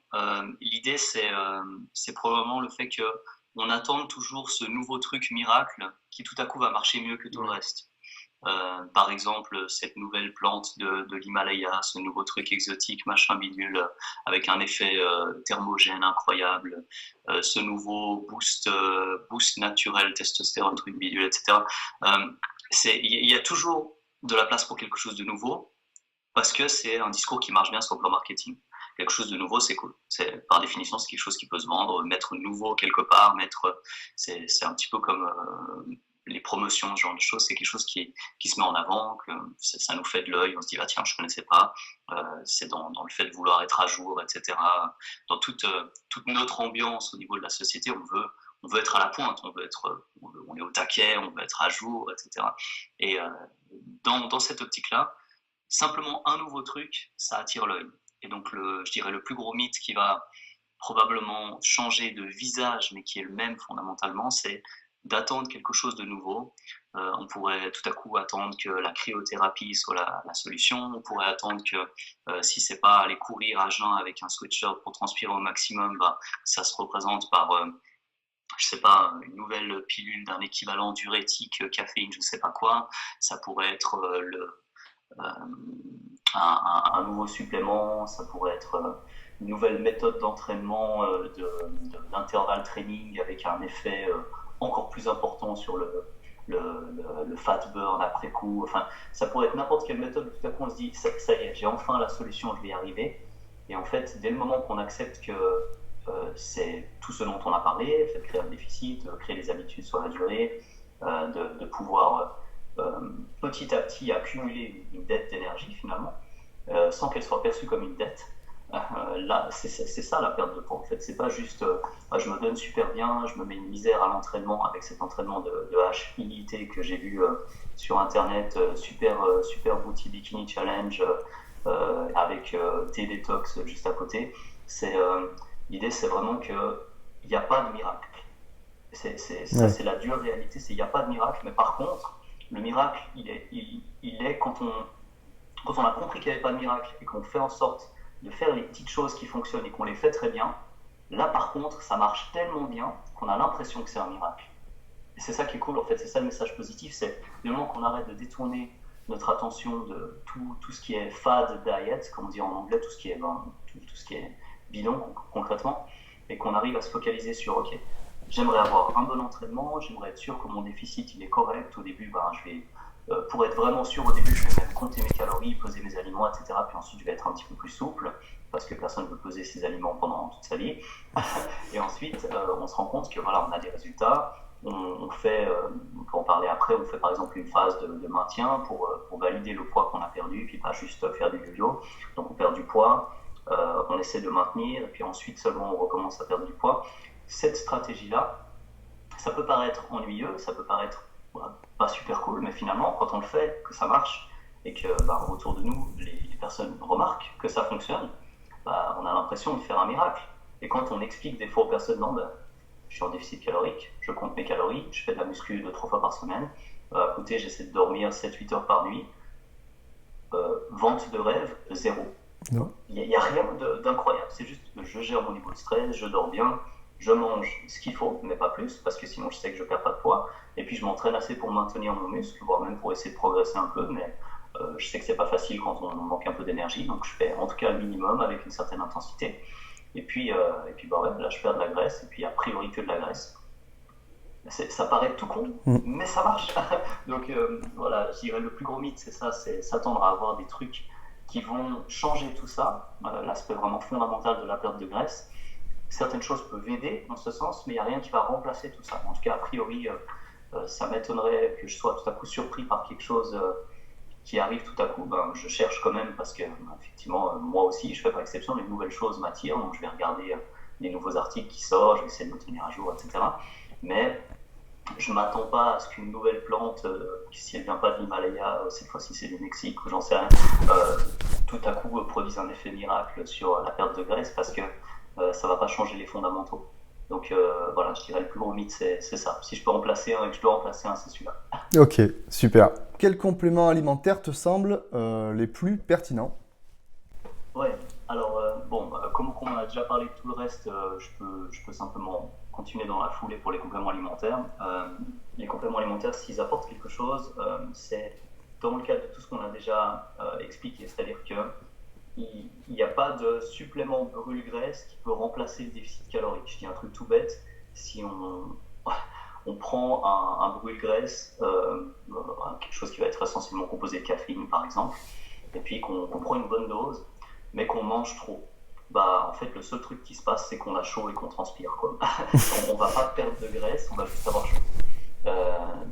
L'idée, c'est probablement le fait que on attend toujours ce nouveau truc miracle qui tout à coup va marcher mieux que tout le Ouais. reste. Par exemple, cette nouvelle plante de l'Himalaya, ce nouveau truc exotique, machin bidule, avec un effet thermogène incroyable, ce nouveau boost naturel, testostérone, truc bidule, etc. Euh, il y a toujours de la place pour quelque chose de nouveau, parce que c'est un discours qui marche bien sur le plan marketing. Quelque chose de nouveau, c'est cool. Par définition, c'est quelque chose qui peut se vendre. Mettre nouveau quelque part, c'est un petit peu comme les promotions, ce genre de choses. C'est quelque chose qui se met en avant, que ça nous fait de l'œil. On se dit, ah, tiens, je ne connaissais pas. C'est dans le fait de vouloir être à jour, etc. Dans toute notre ambiance au niveau de la société, on veut être à la pointe, on est au taquet, on veut être à jour, etc. Et dans cette optique-là, simplement un nouveau truc, ça attire l'œil. Et donc, je dirais le plus gros mythe qui va probablement changer de visage, mais qui est le même fondamentalement, c'est d'attendre quelque chose de nouveau. On pourrait tout à coup attendre que la cryothérapie soit la solution. On pourrait attendre que si c'est pas aller courir à jeun avec un sweatshirt pour transpirer au maximum, bah, ça se représente par je sais pas, une nouvelle pilule d'un équivalent diurétique, caféine, je sais pas quoi. Ça pourrait être un nouveau supplément, ça pourrait être une nouvelle méthode d'entraînement d'intervalle training avec un effet encore plus important sur le fat burn après coup. Enfin, ça pourrait être n'importe quelle méthode. Tout à coup, on se dit, ça y est, j'ai enfin la solution, je vais y arriver. Et en fait, dès le moment qu'on accepte que c'est tout ce dont on a parlé, le fait de créer un déficit, de créer des habitudes sur la durée, de pouvoir petit à petit accumuler une dette d'énergie finalement, sans qu'elle soit perçue comme une dette. Là, c'est ça la perte de poids en fait. C'est pas juste je me donne super bien, je me mets une misère à l'entraînement avec cet entraînement de HIIT que j'ai vu sur internet, super booty bikini challenge avec T-Detox juste à côté. L'idée, c'est vraiment qu'il n'y a pas de miracle. Ça, Ouais. c'est la dure réalité, il n'y a pas de miracle, mais par contre, le miracle, il est quand on a compris qu'il n'y avait pas de miracle et qu'on fait en sorte de faire les petites choses qui fonctionnent et qu'on les fait très bien, là par contre, ça marche tellement bien qu'on a l'impression que c'est un miracle. Et c'est ça qui est cool, en fait, c'est ça le message positif, c'est le moment qu'on arrête de détourner notre attention de tout ce qui est fad diet, comme on dit en anglais, tout ce qui est, tout ce qui est bidon concrètement, et qu'on arrive à se focaliser sur, ok, j'aimerais avoir un bon entraînement, j'aimerais être sûr que mon déficit il est correct. Au début, je vais, pour être vraiment sûr, au début, je vais même compter mes calories, peser mes aliments, etc. Puis ensuite, je vais être un petit peu plus souple, parce que personne ne peut peser ses aliments pendant toute sa vie. Et ensuite, on se rend compte que voilà, on a des résultats. On fait, on peut en parler après, on fait par exemple une phase de maintien pour valider le poids qu'on a perdu, puis pas juste faire du yo-yo. Donc on perd du poids, on essaie de maintenir, et puis ensuite seulement on recommence à perdre du poids. Cette stratégie-là, ça peut paraître ennuyeux, ça peut paraître pas super cool, mais finalement, quand on le fait, que ça marche, et que autour de nous, les personnes remarquent que ça fonctionne, on a l'impression de faire un miracle. Et quand on explique des fois aux personnes, non, je suis en déficit calorique, je compte mes calories, je fais de la muscu 2-3 fois par semaine, à côté j'essaie de dormir 7-8 heures par nuit, vente de rêve, zéro. Non. Il n'y a rien d'incroyable, c'est juste je gère mon niveau de stress, je dors bien, je mange ce qu'il faut, mais pas plus, parce que sinon je sais que je ne perds pas de poids, et puis je m'entraîne assez pour maintenir mon muscle, voire même pour essayer de progresser un peu, mais je sais que c'est pas facile quand on manque un peu d'énergie, donc je fais en tout cas le minimum avec une certaine intensité, et puis ouais, là je perds de la graisse, et puis a priori que de la graisse. Ça paraît tout con, Mm. mais ça marche. Donc voilà, je dirais le plus gros mythe, c'est ça, c'est s'attendre à avoir des trucs qui vont changer tout ça, l'aspect vraiment fondamental de la perte de graisse. Certaines choses peuvent aider dans ce sens, mais il n'y a rien qui va remplacer tout ça. En tout cas, a priori, ça m'étonnerait que je sois tout à coup surpris par quelque chose qui arrive tout à coup. Je cherche quand même parce que, effectivement, moi aussi, je fais pas exception, les nouvelles choses m'attirent, donc je vais regarder les nouveaux articles qui sortent, je vais essayer de me tenir à jour, etc. Mais je ne m'attends pas à ce qu'une nouvelle plante, si elle ne vient pas de l'Himalaya, cette fois-ci c'est du Mexique ou j'en sais rien, tout à coup produise un effet miracle sur la perte de graisse parce que ça ne va pas changer les fondamentaux. Donc voilà, je dirais le plus gros mythe c'est ça. Si je peux en placer un et que je dois en placer un, c'est celui-là. Ok, super. Quels compléments alimentaires te semblent les plus pertinents? Ouais, alors comme on a déjà parlé de tout le reste, je peux simplement continuer dans la foulée pour les compléments alimentaires. Les compléments alimentaires, s'ils apportent quelque chose, c'est dans le cadre de tout ce qu'on a déjà expliqué, c'est-à-dire que il n'y a pas de supplément brûle-graisse qui peut remplacer le déficit calorique. Je dis un truc tout bête, si on prend un brûle-graisse, quelque chose qui va être essentiellement composé de caféine par exemple, et puis qu'on prend une bonne dose, mais qu'on mange trop, bah en fait le seul truc qui se passe c'est qu'on a chaud et qu'on transpire quoi. On va pas perdre de graisse, on va juste avoir chaud.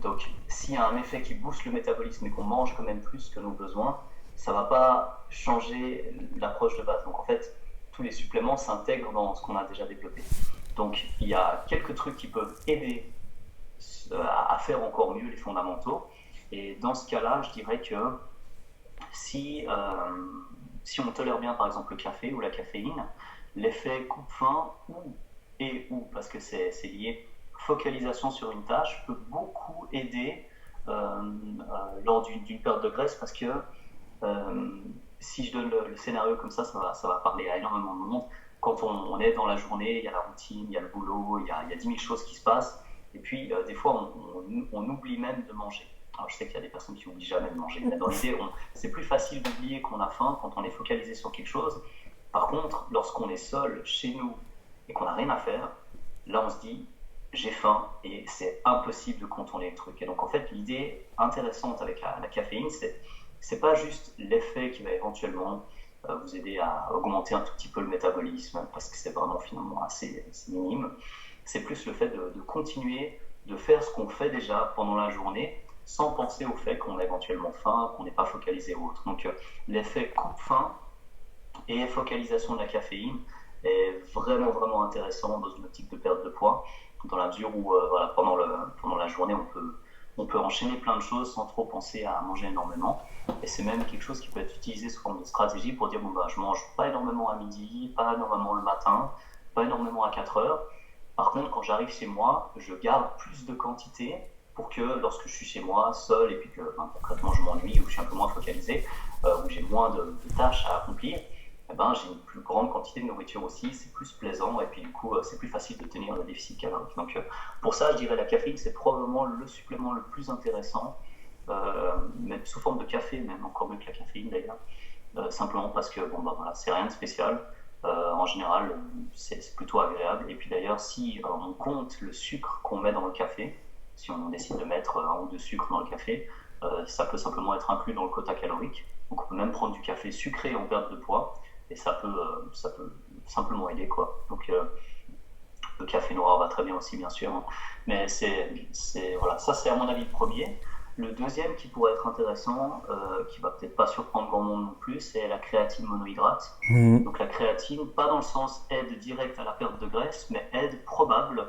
Donc s'il y a un effet qui booste le métabolisme et qu'on mange quand même plus que nos besoins, ça va pas changer l'approche de base. Donc en fait tous les suppléments s'intègrent dans ce qu'on a déjà développé. Donc il y a quelques trucs qui peuvent aider à faire encore mieux les fondamentaux. Et dans ce cas-là, je dirais que si, si on tolère bien par exemple le café ou la caféine, l'effet coupe-faim ou, parce que c'est lié, focalisation sur une tâche peut beaucoup aider lors d'une perte de graisse parce que si je donne le scénario comme ça va parler à énormément de monde. Quand on est dans la journée, il y a la routine, il y a le boulot, il y a 10 000 choses qui se passent. Et puis, des fois, on oublie même de manger. Alors, je sais qu'il y a des personnes qui n'oublient jamais de manger, mais dans l'idée, c'est plus facile d'oublier qu'on a faim quand on est focalisé sur quelque chose. Par contre, lorsqu'on est seul chez nous et qu'on n'a rien à faire, là, on se dit, j'ai faim et c'est impossible de contourner le truc. Et donc, en fait, l'idée intéressante avec la caféine, c'est pas juste l'effet qui va éventuellement vous aider à augmenter un tout petit peu le métabolisme, parce que c'est vraiment finalement assez minime. C'est plus le fait de continuer de faire ce qu'on fait déjà pendant la journée, sans penser au fait qu'on a éventuellement faim, qu'on n'est pas focalisé ou autre. Donc l'effet coupe-faim et focalisation de la caféine est vraiment vraiment intéressant dans une optique de perte de poids, dans la mesure où voilà, pendant la journée on peut enchaîner plein de choses sans trop penser à manger énormément. Et c'est même quelque chose qui peut être utilisé sous forme de stratégie pour dire bon bah je mange pas énormément à midi, pas énormément le matin, pas énormément à 4 heures. Par contre, quand j'arrive chez moi, je garde plus de quantité pour que lorsque je suis chez moi, seul, et puis que concrètement je m'ennuie ou je suis un peu moins focalisé, où j'ai moins de tâches à accomplir, eh ben, j'ai une plus grande quantité de nourriture aussi, c'est plus plaisant, et puis du coup, c'est plus facile de tenir le déficit calorique. Donc pour ça, je dirais la caféine, c'est probablement le supplément le plus intéressant, même sous forme de café, même encore mieux que la caféine d'ailleurs, simplement parce que bon, bah, voilà, c'est rien de spécial. En général, c'est plutôt agréable. Et puis d'ailleurs, si on compte le sucre qu'on met dans le café, si on décide de mettre un ou deux sucres dans le café, ça peut simplement être inclus dans le quota calorique. Donc on peut même prendre du café sucré en perte de poids, et ça peut simplement aider quoi. Donc le café noir va très bien aussi, bien sûr. Hein. Mais voilà, ça c'est à mon avis le premier. Le deuxième qui pourrait être intéressant, qui va peut-être pas surprendre grand monde non plus, c'est la créatine monohydrate. Mhm. Donc la créatine, pas dans le sens aide directe à la perte de graisse, mais aide probable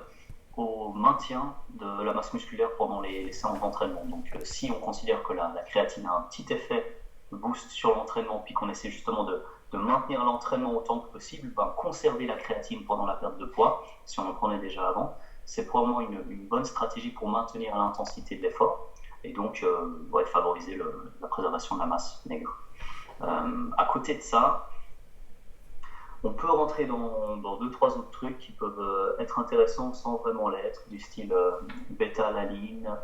au maintien de la masse musculaire pendant les séances d'entraînement. Donc si on considère que la créatine a un petit effet boost sur l'entraînement, puis qu'on essaie justement de maintenir l'entraînement autant que possible, ben, conserver la créatine pendant la perte de poids, si on en prenait déjà avant, c'est probablement une bonne stratégie pour maintenir l'intensité de l'effort et donc ouais, favoriser la préservation de la masse maigre. À côté de ça, on peut rentrer dans deux, trois autres trucs qui peuvent être intéressants sans vraiment l'être, du style bêta-alanine,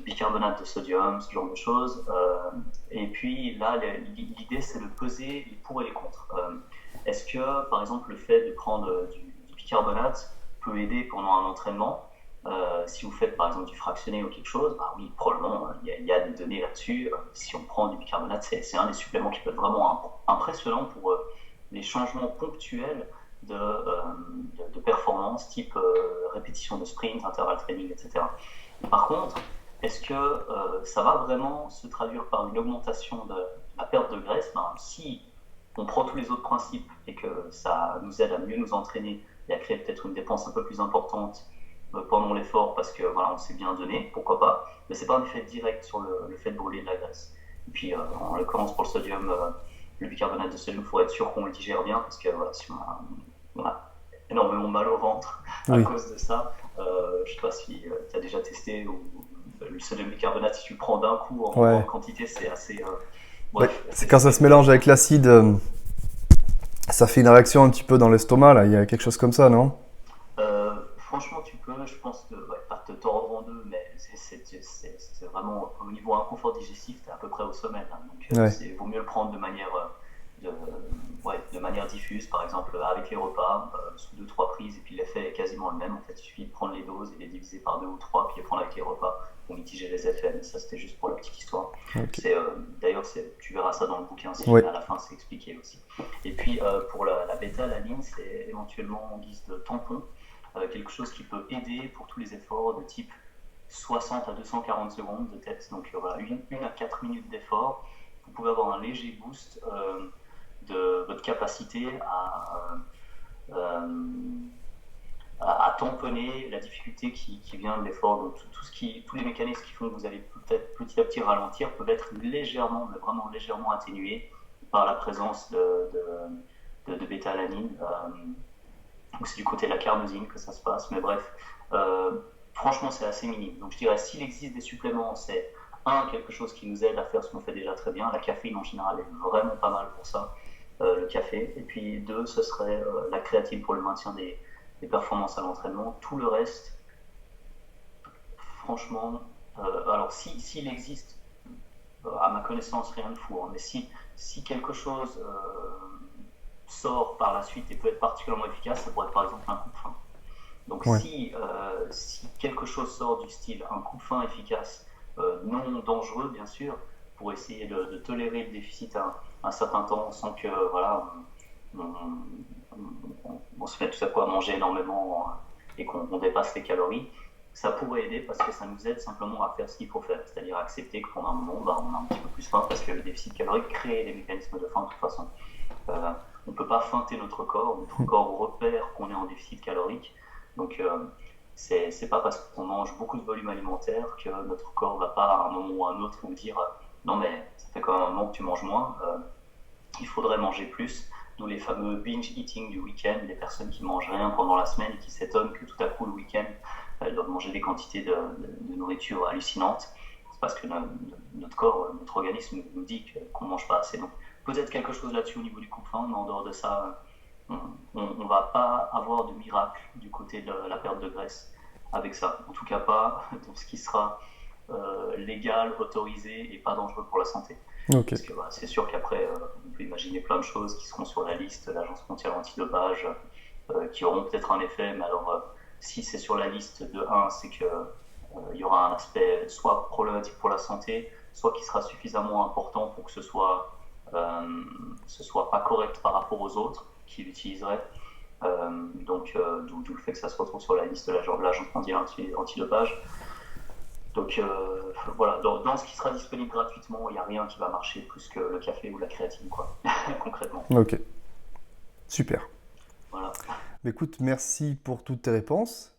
bicarbonate de sodium, ce genre de choses. Et puis là, l'idée, c'est de peser les pour et les contre. Est-ce que, par exemple, le fait de prendre du bicarbonate peut aider pendant un entraînement si vous faites par exemple du fractionné ou quelque chose, bah oui, probablement, il y a des données là-dessus. Si on prend du bicarbonate, c'est un des suppléments qui peut être vraiment impressionnant pour les changements ponctuels de performance, type répétition de sprint, intervalle training, etc. Par contre, est-ce que ça va vraiment se traduire par une augmentation de la perte de graisse? Ben, si on prend tous les autres principes et que ça nous aide à mieux nous entraîner et à créer peut-être une dépense un peu plus importante pendant l'effort parce que voilà, on s'est bien donné, pourquoi pas, mais c'est pas un effet direct sur le fait de brûler de la graisse. Et puis en l'occurrence pour le sodium, le bicarbonate de sodium, il faut être sûr qu'on le digère bien parce que voilà, si on a énormément mal au ventre à Oui. cause de ça, je sais pas si tu as déjà testé, ou le sodium bicarbonate, si tu le prends d'un coup en Ouais. grande quantité, c'est assez. Ouais. Bref, C'est quand ça se mélange avec l'acide, ça fait une réaction un petit peu dans l'estomac, là. Il y a quelque chose comme ça, non? franchement, tu peux, je pense, pas te tordre en deux, mais c'est vraiment, au niveau inconfort digestif, tu es à peu près au sommet, là. Donc, Ouais. vaut mieux le prendre de, ouais, de manière diffuse, par exemple, avec les repas, sous deux, trois prises, et puis l'effet est quasiment le même. En fait, il suffit de prendre les doses et les diviser par deux ou trois, puis les prendre avec les repas pour mitiger les effets. Mais ça, c'était juste pour la petite histoire. Ok. D'ailleurs, tu verras ça dans le bouquin, si Ouais. jamais à la fin, c'est expliqué aussi. Et puis, pour la bêta-alanine, c'est éventuellement en guise de tampon, quelque chose qui peut aider pour tous les efforts de type 60 à 240 secondes de tête, donc voilà, 1 à 4 minutes d'effort. Vous pouvez avoir un léger boost de votre capacité euh, à tamponner la difficulté qui vient de l'effort. Donc tous les mécanismes qui font que vous allez peut-être petit à petit ralentir peuvent être légèrement, mais vraiment légèrement atténués par la présence de bêta-alanine. Donc c'est du côté de la carnosine que ça se passe, mais bref, franchement c'est assez minime. Donc je dirais s'il existe des suppléments, c'est quelque chose qui nous aide à faire ce qu'on fait déjà très bien. La caféine en général est vraiment pas mal pour ça, le café. Et puis deux, ce serait la créatine pour le maintien des performances à l'entraînement. Tout le reste, franchement, alors s'il existe, à ma connaissance, rien de fou, hein, mais si quelque chose sort par la suite et peut être particulièrement efficace, ça pourrait être par exemple un coup de frein. Donc Ouais. si quelque chose sort du style un coup de frein efficace, non dangereux bien sûr, pour essayer de tolérer le déficit un certain temps sans que voilà, on se mette tout à coup à manger énormément et qu'on dépasse les calories, ça pourrait aider parce que ça nous aide simplement à faire ce qu'il faut faire, c'est-à-dire accepter que pendant un moment, on a un petit peu plus faim parce que le déficit calorique crée des mécanismes de faim de toute façon. Euh, on ne peut pas feinter notre corps repère qu'on est en déficit calorique. Donc, c'est pas parce qu'on mange beaucoup de volume alimentaire que notre corps ne va pas à un moment ou à un autre nous dire non, mais ça fait quand même un moment que tu manges moins, il faudrait manger plus. D'où les fameux binge eating du week-end, les personnes qui mangent rien pendant la semaine et qui s'étonnent que tout à coup le week-end, elles doivent manger des quantités de nourriture hallucinantes. C'est parce que notre corps, notre organisme nous dit qu'on ne mange pas assez. Donc, peut-être quelque chose là-dessus au niveau du coup de faim, mais en dehors de ça, on ne va pas avoir de miracle du côté de la perte de graisse avec ça. En tout cas pas dans ce qui sera légal, autorisé et pas dangereux pour la santé. Ok. Parce que c'est sûr qu'après, on peut imaginer plein de choses qui seront sur la liste de l'Agence mondiale antidopage, qui auront peut-être un effet, mais alors si c'est sur la liste de 1, c'est qu'il y aura un aspect soit problématique pour la santé, soit qui sera suffisamment important pour que ce soit pas correct par rapport aux autres qui l'utiliseraient. Donc, d'où le fait que ça se retrouve sur la liste de l'Agence mondiale antidopage. Donc voilà, dans ce qui sera disponible gratuitement, il n'y a rien qui va marcher plus que le café ou la créatine, quoi, concrètement. Ok. Super. Voilà, Mais écoute, merci pour toutes tes réponses.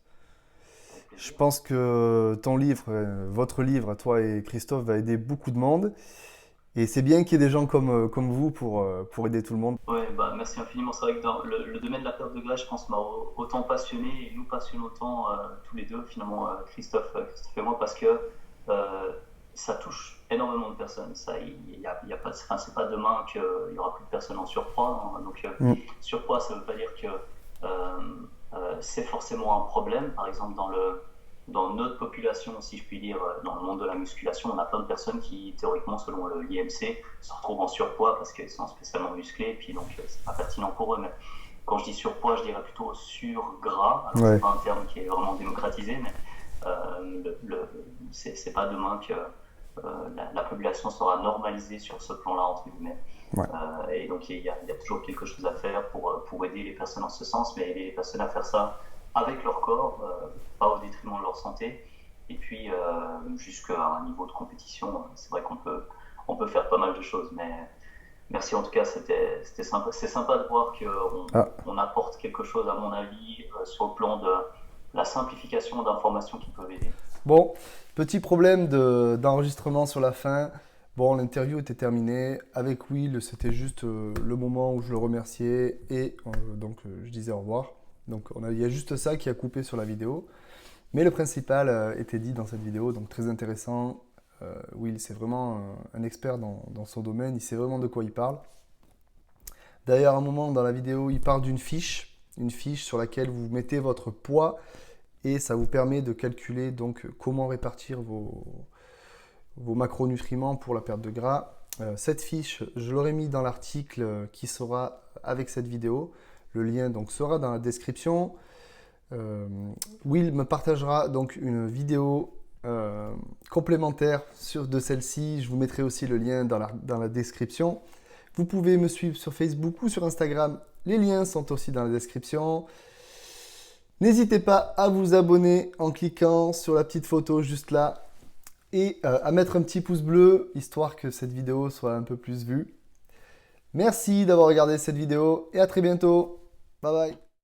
avec Je plaisir. pense que ton livre, votre livre, toi et Christophe, va aider beaucoup de monde. Et c'est bien qu'il y ait des gens comme vous pour aider tout le monde. Ouais, bah, merci infiniment. C'est vrai que dans le domaine de la perte de graisse, je pense, m'a autant passionné et nous passionne autant tous les deux, finalement, Christophe et moi, parce que euh, ça touche énormément de personnes. Ça, il y a pas, enfin, c'est pas demain qu'il y aura plus de personnes en surpoids, hein. Donc, Mm. surpoids, ça veut pas dire que c'est forcément un problème. Par exemple, dans notre population, si je puis dire, dans le monde de la musculation, on a plein de personnes qui, théoriquement, selon l'IMC, se retrouvent en surpoids parce qu'ils sont spécialement musclés, et puis donc c'est pas pertinent pour eux. Mais quand je dis surpoids, je dirais plutôt surgras. Alors c'est Ouais. pas un terme qui est vraiment démocratisé, mais c'est pas demain que la population sera normalisée sur ce plan-là, entre guillemets. Ouais. Et donc il y a toujours quelque chose à faire pour aider les personnes en ce sens, mais aider les personnes à faire ça avec leur corps, pas au détriment de leur santé. Et puis jusqu'à un niveau de compétition, c'est vrai qu'on peut faire pas mal de choses, mais merci en tout cas, c'était sympa. C'est sympa de voir Ah, qu'on apporte quelque chose, à mon avis, sur le plan de la simplification d'informations qui peuvent aider. bon, petit problème d'enregistrement sur la fin. Bon, l'interview était terminée. Avec Will, c'était juste le moment où je le remerciais et donc je disais au revoir. Donc il y a juste ça qui a coupé sur la vidéo. Mais le principal était dit dans cette vidéo, donc très intéressant. Will, c'est vraiment un expert dans son domaine, il sait vraiment de quoi il parle. D'ailleurs, à un moment dans la vidéo, il parle d'une fiche, une fiche sur laquelle vous mettez votre poids et ça vous permet de calculer donc comment répartir vos macronutriments pour la perte de gras. Cette fiche, je l'aurai mis dans l'article qui sera avec cette vidéo. Le lien donc sera dans la description. Will me partagera donc une vidéo complémentaire de celle-ci. Je vous mettrai aussi le lien dans la description. Vous pouvez me suivre sur Facebook ou sur Instagram. Les liens sont aussi dans la description. N'hésitez pas à vous abonner en cliquant sur la petite photo juste là et à mettre un petit pouce bleu, histoire que cette vidéo soit un peu plus vue. Merci d'avoir regardé cette vidéo et à très bientôt. Bye bye.